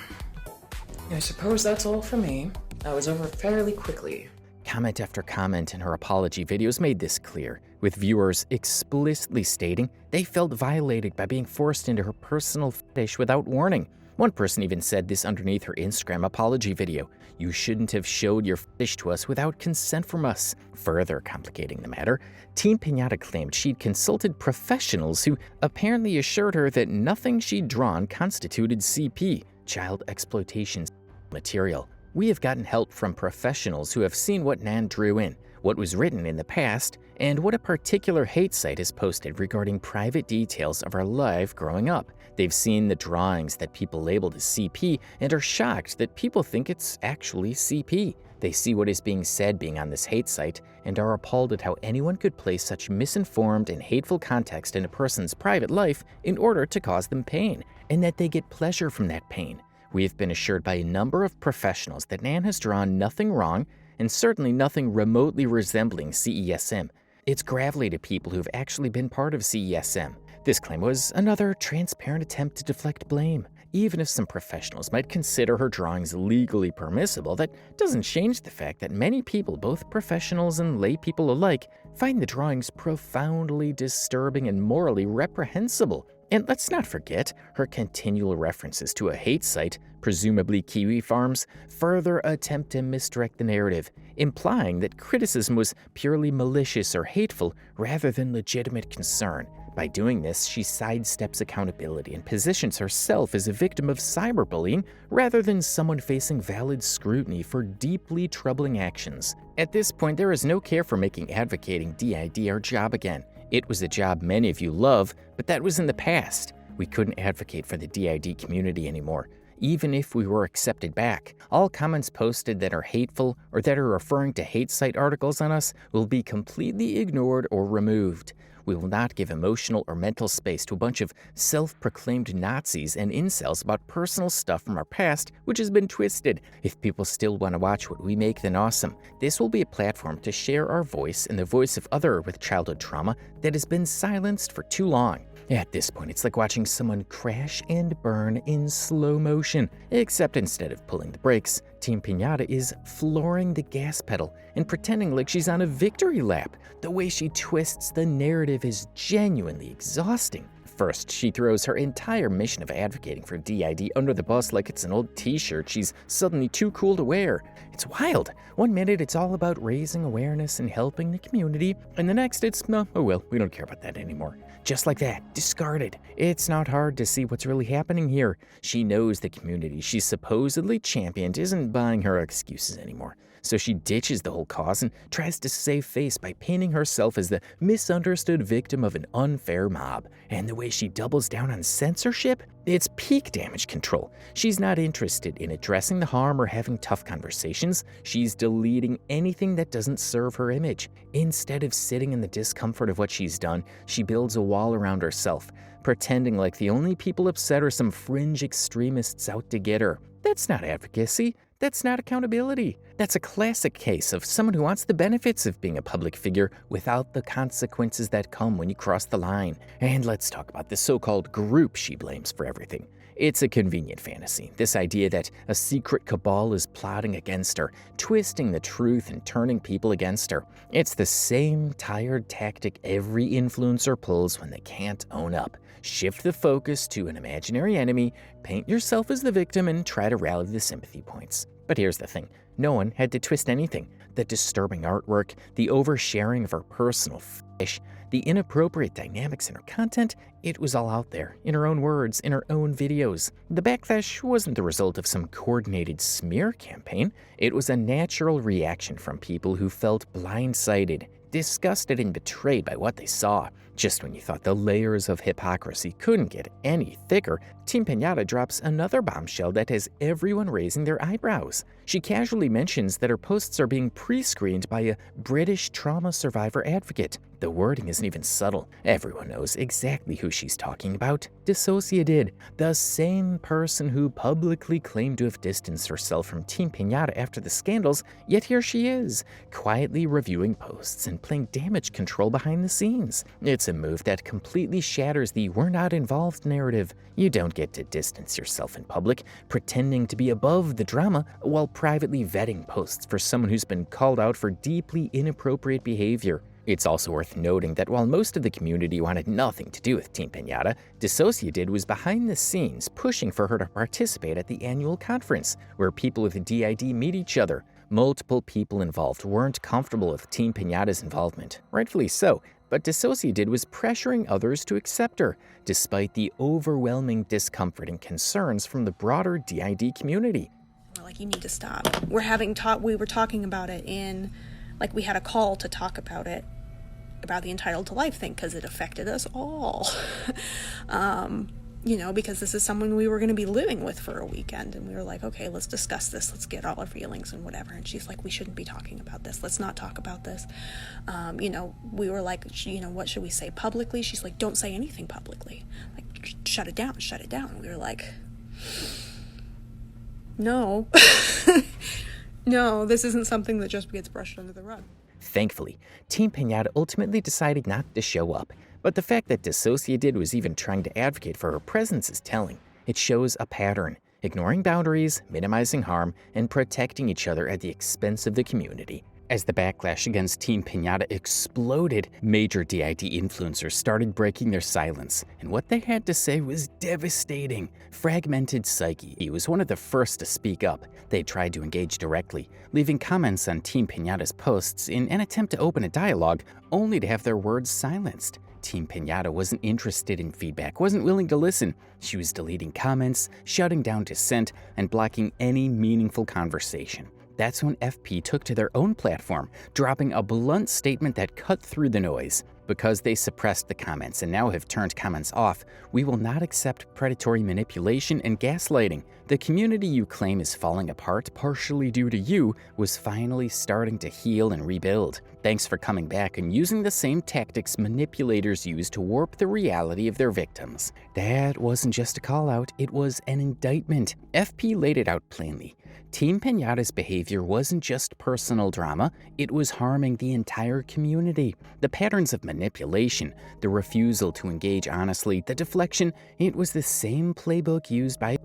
[SPEAKER 3] I suppose that's all for me. That was over fairly quickly.
[SPEAKER 1] Comment after comment in her apology videos made this clear, with viewers explicitly stating they felt violated by being forced into her personal fetish without warning. One person even said this underneath her Instagram apology video: "You shouldn't have showed your fetish to us without consent from us." Further complicating the matter, TeamPinata claimed she'd consulted professionals who apparently assured her that nothing she'd drawn constituted CP, child exploitation material. We have gotten help from professionals who have seen what Nan drew in, what was written in the past, and what a particular hate site has posted regarding private details of our life growing up. They've seen the drawings that people labeled as CP and are shocked that people think it's actually CP. They see what is being said being on this hate site and are appalled at how anyone could place such misinformed and hateful context in a person's private life in order to cause them pain, and that they get pleasure from that pain. We have been assured by a number of professionals that Nan has drawn nothing wrong and certainly nothing remotely resembling CESM. It's gravelly to people who have actually been part of CESM. This claim was another transparent attempt to deflect blame. Even if some professionals might consider her drawings legally permissible, that doesn't change the fact that many people, both professionals and lay people alike, find the drawings profoundly disturbing and morally reprehensible. And let's not forget her continual references to a hate site, presumably Kiwi Farms, further attempt to misdirect the narrative, implying that criticism was purely malicious or hateful rather than legitimate concern. By doing this, she sidesteps accountability and positions herself as a victim of cyberbullying rather than someone facing valid scrutiny for deeply troubling actions. At this point, there is no care for making advocating DID our job again. It was a job many of you love, but that was in the past. We couldn't advocate for the DID community anymore. Even if we were accepted back, all comments posted that are hateful or that are referring to hate site articles on us will be completely ignored or removed. We will not give emotional or mental space to a bunch of self-proclaimed Nazis and incels about personal stuff from our past, which has been twisted. If people still want to watch what we make, then awesome. This will be a platform to share our voice and the voice of others with childhood trauma that has been silenced for too long. At this point, it's like watching someone crash and burn in slow motion, except instead of pulling the brakes, TeamPinata is flooring the gas pedal and pretending like she's on a victory lap. The way she twists the narrative is genuinely exhausting. First, she throws her entire mission of advocating for DID under the bus like it's an old t-shirt she's suddenly too cool to wear. It's wild. One minute it's all about raising awareness and helping the community, and the next it's, no, oh well, we don't care about that anymore. Just like that, discarded. It's not hard to see what's really happening here. She knows the community she supposedly championed isn't buying her excuses anymore. So she ditches the whole cause and tries to save face by painting herself as the misunderstood victim of an unfair mob. And the way she doubles down on censorship, it's peak damage control. She's not interested in addressing the harm or having tough conversations. She's deleting anything that doesn't serve her image. Instead of sitting in the discomfort of what she's done, she builds a wall around herself, pretending like the only people upset are some fringe extremists out to get her. That's not advocacy. That's not accountability. That's a classic case of someone who wants the benefits of being a public figure without the consequences that come when you cross the line. And let's talk about the so-called group she blames for everything. It's a convenient fantasy, this idea that a secret cabal is plotting against her, twisting the truth and turning people against her. It's the same tired tactic every influencer pulls when they can't own up. Shift the focus to an imaginary enemy, paint yourself as the victim, and try to rally the sympathy points. But here's the thing. No one had to twist anything. The disturbing artwork, the oversharing of her personal fetish, the inappropriate dynamics in her content, it was all out there, in her own words, in her own videos. The backlash wasn't the result of some coordinated smear campaign. It was a natural reaction from people who felt blindsided, disgusted and betrayed by what they saw. Just when you thought the layers of hypocrisy couldn't get any thicker, TeamPinata drops another bombshell that has everyone raising their eyebrows. She casually mentions that her posts are being pre-screened by a British trauma survivor advocate. The wording isn't even subtle. Everyone knows exactly who she's talking about. DissociaDID, the same person who publicly claimed to have distanced herself from TeamPinata after the scandals, yet here she is, quietly reviewing posts and playing damage control behind the scenes. It's a move that completely shatters the "we're not involved" narrative. You don't get to distance yourself in public, pretending to be above the drama, while privately vetting posts for someone who's been called out for deeply inappropriate behavior. It's also worth noting that while most of the community wanted nothing to do with TeamPinata, DissociaDID was behind the scenes pushing for her to participate at the annual conference, where people with DID meet each other. Multiple people involved weren't comfortable with TeamPinata's involvement, rightfully so, but DissociaDID was pressuring others to accept her, despite the overwhelming discomfort and concerns from the broader DID community.
[SPEAKER 9] We're like, you need to stop. We were talking about it in, like, we had a call to talk about it, about the entitled to life thing, because it affected us all. you know, because this is someone we were going to be living with for a weekend. And we were like, okay, let's discuss this. Let's get all our feelings and whatever. And she's like, we shouldn't be talking about this. Let's not talk about this. You know, we were like, you know, what should we say publicly? She's like, don't say anything publicly. Like, shut it down, shut it down. And we were like, no, no, this isn't something that just gets brushed under the rug.
[SPEAKER 1] Thankfully, TeamPinata ultimately decided not to show up, but the fact that DissociaDID was even trying to advocate for her presence is telling. It shows a pattern, ignoring boundaries, minimizing harm, and protecting each other at the expense of the community. As the backlash against TeamPinata exploded, major DID influencers started breaking their silence, and what they had to say was devastating. Fragmented Psyche was one of the first to speak up. They tried to engage directly, leaving comments on TeamPinata's posts in an attempt to open a dialogue, only to have their words silenced. TeamPinata wasn't interested in feedback, wasn't willing to listen. She was deleting comments, shutting down dissent, and blocking any meaningful conversation. That's when FP took to their own platform, dropping a blunt statement that cut through the noise. Because they suppressed the comments and now have turned comments off, we will not accept predatory manipulation and gaslighting. The community you claim is falling apart partially due to you was finally starting to heal and rebuild. Thanks for coming back and using the same tactics manipulators use to warp the reality of their victims. That wasn't just a call out, it was an indictment. FP laid it out plainly. TeamPinata's behavior wasn't just personal drama, it was harming the entire community. The patterns of manipulation, the refusal to engage honestly, the deflection, it was the same playbook used by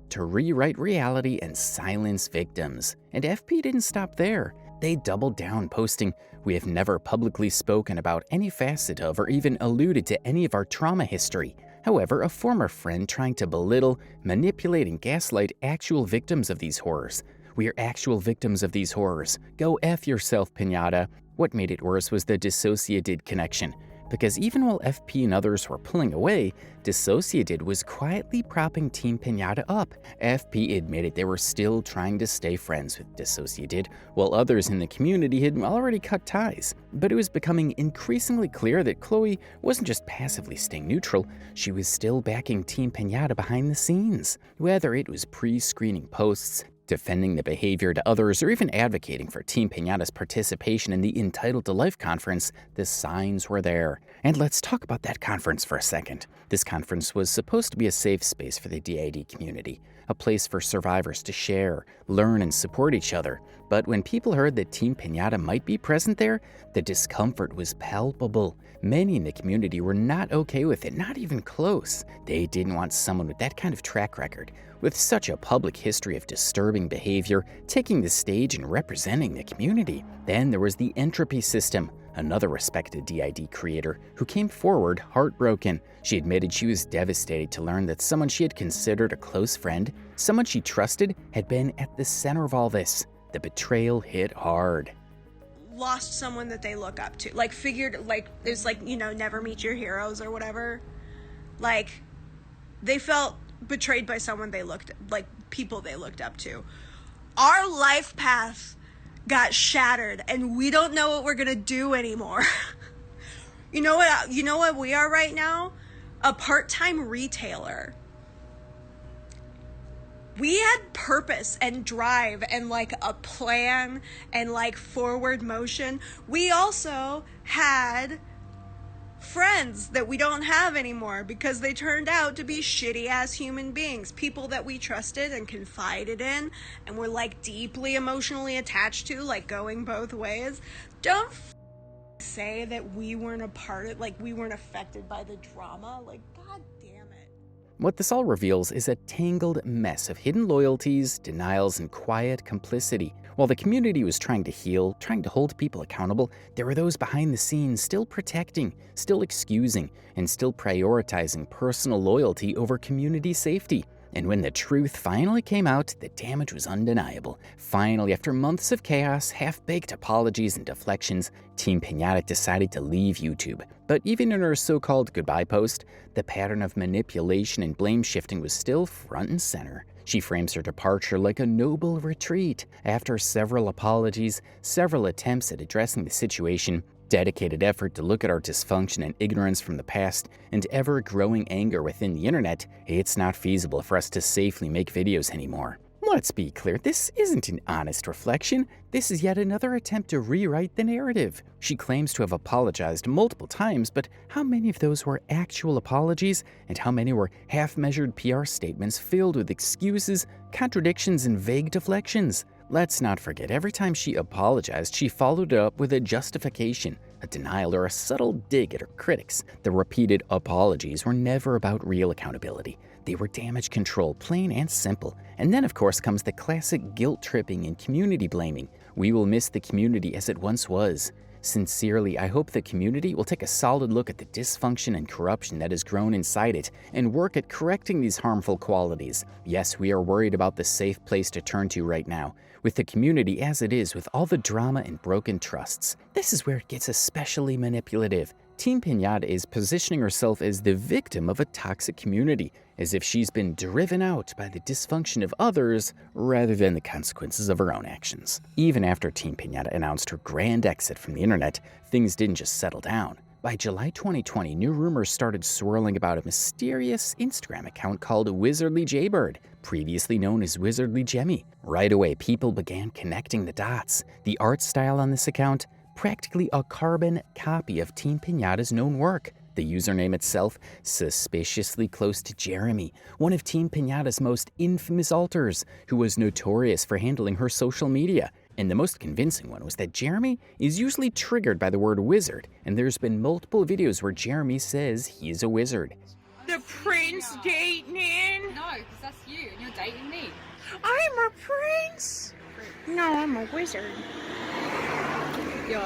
[SPEAKER 1] to rewrite reality and silence victims. And FP didn't stop there. They doubled down, posting, "We have never publicly spoken about any facet of or even alluded to any of our trauma history." However, a former friend trying to belittle, manipulate, and gaslight actual victims of these horrors. "We are actual victims of these horrors. Go F yourself, Piñata." What made it worse was the DissociaDID connection. Because even while FP and others were pulling away, DissociaDID was quietly propping TeamPinata up. FP admitted they were still trying to stay friends with DissociaDID, while others in the community had already cut ties. But it was becoming increasingly clear that Chloe wasn't just passively staying neutral, she was still backing TeamPinata behind the scenes. Whether it was pre-screening posts, defending the behavior to others, or even advocating for TeamPinata's participation in the Entitled to Life conference, the signs were there. And let's talk about that conference for a second. This conference was supposed to be a safe space for the DID community, a place for survivors to share, learn, and support each other. But when people heard that TeamPinata might be present there, the discomfort was palpable. Many in the community were not okay with it, not even close. They didn't want someone with that kind of track record, with such a public history of disturbing behavior, taking the stage and representing the community. Then there was the Entropy System, another respected DID creator, who came forward heartbroken. She admitted she was devastated to learn that someone she had considered a close friend, someone she trusted, had been at the center of all this. The betrayal hit hard.
[SPEAKER 9] Lost someone that they look up to. Like, figured, like, it's like, you know, never meet your heroes or whatever. Like, they felt betrayed by someone they looked, like, people they looked up to. Our life path got shattered, and we don't know what we're gonna do anymore. You know what we are right now? A part-time retailer. We had purpose and drive and like a plan and like forward motion. We also had friends that we don't have anymore because they turned out to be shitty ass human beings, people that we trusted and confided in and were like deeply emotionally attached to, like going both ways. Don't say that we weren't a part of, like we weren't affected by the drama. Like, god damn it.
[SPEAKER 1] What this all reveals is a tangled mess of hidden loyalties, denials, and quiet complicity. While the community was trying to heal, trying to hold people accountable, there were those behind the scenes still protecting, still excusing, and still prioritizing personal loyalty over community safety. And when the truth finally came out, the damage was undeniable. Finally, after months of chaos, half-baked apologies and deflections, TeamPinata decided to leave YouTube. But even in her so-called goodbye post, the pattern of manipulation and blame shifting was still front and center. She frames her departure like a noble retreat. After several apologies, several attempts at addressing the situation, dedicated effort to look at our dysfunction and ignorance from the past and ever-growing anger within the internet, it's not feasible for us to safely make videos anymore. Let's be clear, this isn't an honest reflection. This is yet another attempt to rewrite the narrative. She claims to have apologized multiple times, but how many of those were actual apologies, and how many were half-measured PR statements filled with excuses, contradictions, and vague deflections? Let's not forget, every time she apologized, she followed it up with a justification, a denial, or a subtle dig at her critics. The repeated apologies were never about real accountability. They were damage control, plain and simple. And then, of course, comes the classic guilt-tripping and community blaming. We will miss the community as it once was. Sincerely, I hope the community will take a solid look at the dysfunction and corruption that has grown inside it and work at correcting these harmful qualities. Yes, we are worried about the safe place to turn to right now, with the community as it is, with all the drama and broken trusts. This is where it gets especially manipulative. TeamPinata is positioning herself as the victim of a toxic community, as if she's been driven out by the dysfunction of others rather than the consequences of her own actions. Even after TeamPinata announced her grand exit from the internet, things didn't just settle down. By July 2020, new rumors started swirling about a mysterious Instagram account called Wizardly Jaybird, previously known as Wizardly Jemmy. Right away, people began connecting the dots. The art style on this account, practically a carbon copy of TeamPinata's known work. The username itself, suspiciously close to Jeremy, one of TeamPinata's most infamous alters, who was notorious for handling her social media. And the most convincing one was that Jeremy is usually triggered by the word wizard, and there's been multiple videos where Jeremy says he's a wizard.
[SPEAKER 3] The prince date, Nan?
[SPEAKER 8] No, because that's you, and you're dating me.
[SPEAKER 3] I'm a prince? No, I'm a wizard.
[SPEAKER 8] Yo,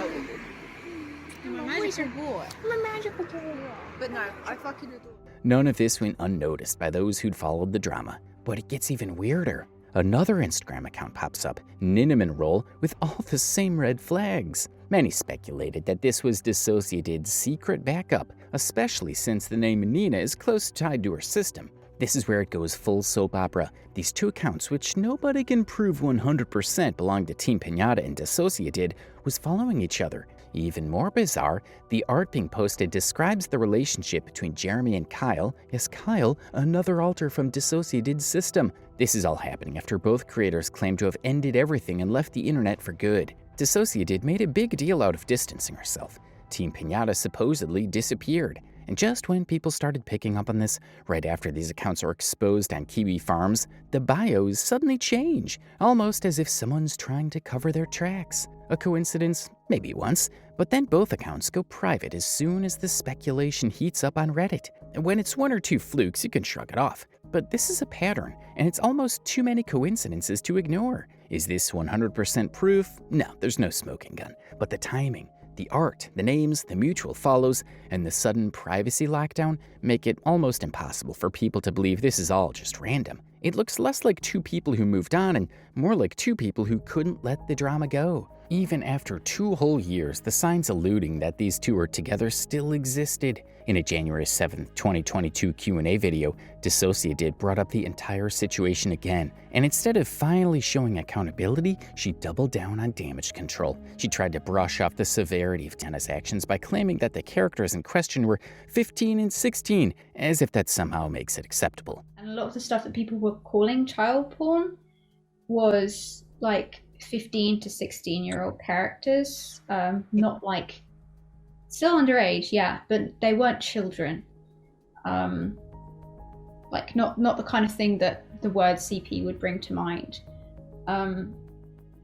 [SPEAKER 8] I'm a magical boy.
[SPEAKER 3] I'm a magical boy.
[SPEAKER 8] But no, I fucking adore.
[SPEAKER 1] None of this went unnoticed by those who'd followed the drama, but it gets even weirder. Another Instagram account pops up, Ninnaman Roll, with all the same red flags. Many speculated that this was DissociaDID's secret backup, especially since the name Nina is close tied to her system. This is where it goes full soap opera. These two accounts, which nobody can prove 100% belong to TeamPinata and DissociaDID, was following each other. Even more bizarre, the art being posted describes the relationship between Jeremy and Kyle as Kyle, another alter from DissociaDID's system. This is all happening after both creators claim to have ended everything and left the internet for good. DissociaDID made a big deal out of distancing herself. TeamPinata supposedly disappeared. And just when people started picking up on this, right after these accounts are exposed on Kiwi farms, the bios suddenly change, almost as if someone's trying to cover their tracks. A coincidence? Maybe once, but then both accounts go private as soon as the speculation heats up on Reddit. And when it's one or two flukes, you can shrug it off. But this is a pattern, and it's almost too many coincidences to ignore. Is this 100% proof? No, there's no smoking gun. But the timing, the art, the names, the mutual follows, and the sudden privacy lockdown make it almost impossible for people to believe this is all just random. It looks less like two people who moved on and more like two people who couldn't let the drama go. Even after 2 whole years, the signs alluding that these two were together still existed. In a January 7th, 2022 Q&A video, DissociaDID brought up the entire situation again, and instead of finally showing accountability, she doubled down on damage control. She tried to brush off the severity of Jenna's actions by claiming that the characters in question were 15 and 16, as if that somehow makes it acceptable.
[SPEAKER 4] And a lot of the stuff that people were calling child porn was like 15 to 16-year-old characters, not like, still underage, yeah, but they weren't children. Like not the kind of thing that the word CP would bring to mind.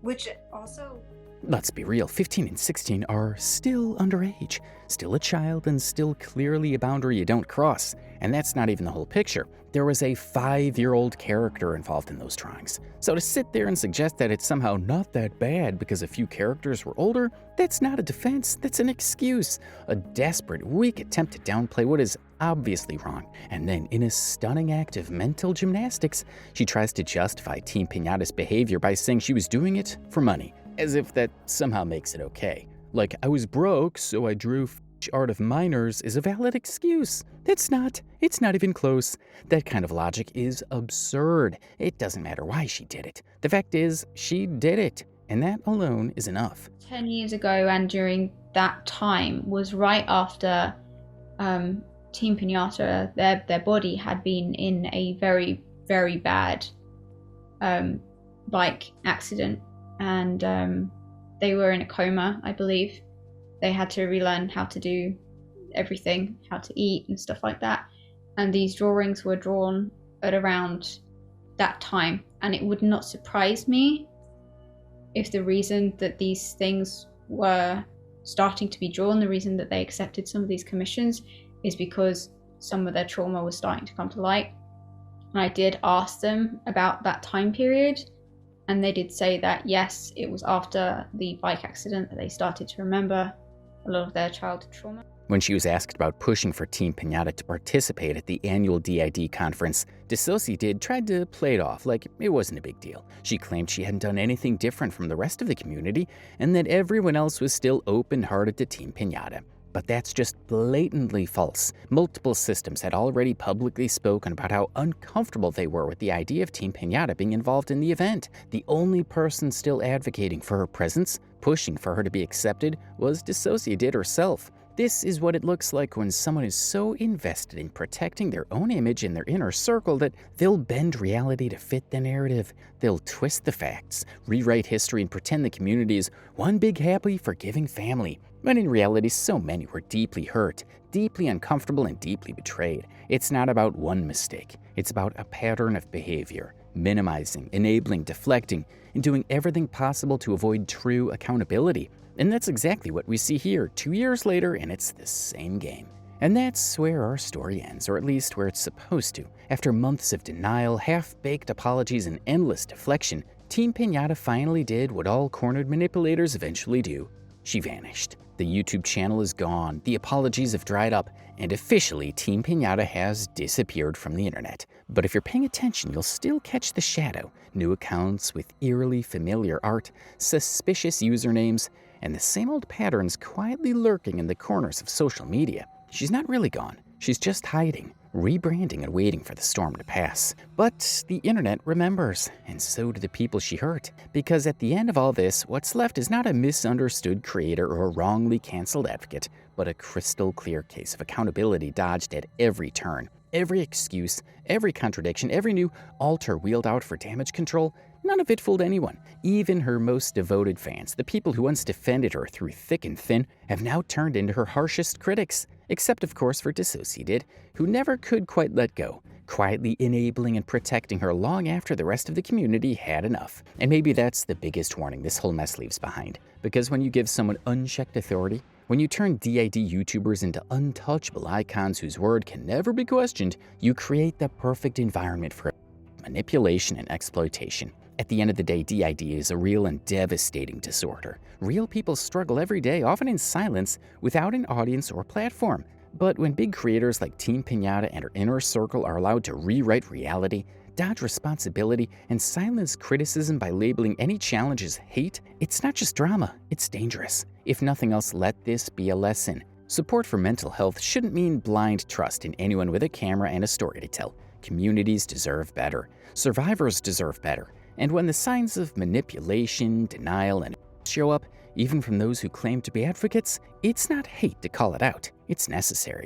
[SPEAKER 9] Which also...
[SPEAKER 1] Let's be real, 15 and 16 are still underage, still a child, and still clearly a boundary you don't cross. And that's not even the whole picture. There was a 5-year-old character involved in those drawings. So to sit there and suggest that it's somehow not that bad because a few characters were older, that's not a defense, that's an excuse. A desperate, weak attempt to downplay what is obviously wrong. And then, in a stunning act of mental gymnastics, she tries to justify TeamPinata's behavior by saying she was doing it for money, as if that somehow makes it okay. Like, I was broke, so I drew art of minors is a valid excuse. It's not even close. That kind of logic is absurd. It doesn't matter why she did it. The fact is, she did it, and that alone is enough.
[SPEAKER 4] 10 years ago and during that time was right after TeamPinata, their body had been in a very, very bad bike accident, and they were in a coma, I believe. They had to relearn how to do everything, how to eat and stuff like that. And these drawings were drawn at around that time. And it would not surprise me if the reason that these things were starting to be drawn, the reason that they accepted some of these commissions, is because some of their trauma was starting to come to light. And I did ask them about that time period, and they did say that yes, it was after the bike accident that they started to remember a lot of their childhood trauma.
[SPEAKER 1] When she was asked about pushing for TeamPinata to participate at the annual DID conference, DissociaDID tried to play it off like it wasn't a big deal. She claimed she hadn't done anything different from the rest of the community and that everyone else was still open-hearted to TeamPinata. But that's just blatantly false. Multiple systems had already publicly spoken about how uncomfortable they were with the idea of TeamPinata being involved in the event. The only person still advocating for her presence, pushing for her to be accepted, was DissociaDID herself. This is what it looks like when someone is so invested in protecting their own image in their inner circle that they'll bend reality to fit the narrative. They'll twist the facts, rewrite history, and pretend the community is one big, happy, forgiving family. When in reality, so many were deeply hurt, deeply uncomfortable, and deeply betrayed. It's not about one mistake. It's about a pattern of behavior, minimizing, enabling, deflecting, and doing everything possible to avoid true accountability. And that's exactly what we see here 2 years later, and it's the same game. And that's where our story ends, or at least where it's supposed to. After months of denial, half-baked apologies, and endless deflection, TeamPinata finally did what all cornered manipulators eventually do. She vanished. The YouTube channel is gone, the apologies have dried up, and officially TeamPinata has disappeared from the internet. But if you're paying attention, you'll still catch the shadow. New accounts with eerily familiar art, suspicious usernames, and the same old patterns quietly lurking in the corners of social media. She's not really gone. She's just hiding, rebranding and waiting for the storm to pass. But the internet remembers, and so do the people she hurt. Because at the end of all this, what's left is not a misunderstood creator or a wrongly canceled advocate, but a crystal clear case of accountability dodged at every turn. Every excuse, every contradiction, every new altar wheeled out for damage control, none of it fooled anyone. Even her most devoted fans, the people who once defended her through thick and thin, have now turned into her harshest critics. Except, of course, for DissociaDID, who never could quite let go, quietly enabling and protecting her long after the rest of the community had enough. And maybe that's the biggest warning this whole mess leaves behind. Because when you give someone unchecked authority, when you turn DID YouTubers into untouchable icons whose word can never be questioned, you create the perfect environment for manipulation and exploitation. At the end of the day, DID is a real and devastating disorder. Real people struggle every day, often in silence, without an audience or platform. But when big creators like TeamPinata and her inner circle are allowed to rewrite reality, dodge responsibility, and silence criticism by labeling any challenge as hate, it's not just drama, it's dangerous. If nothing else, let this be a lesson. Support for mental health shouldn't mean blind trust in anyone with a camera and a story to tell. Communities deserve better. Survivors deserve better. And when the signs of manipulation, denial, and show up, even from those who claim to be advocates, it's not hate to call it out. It's necessary.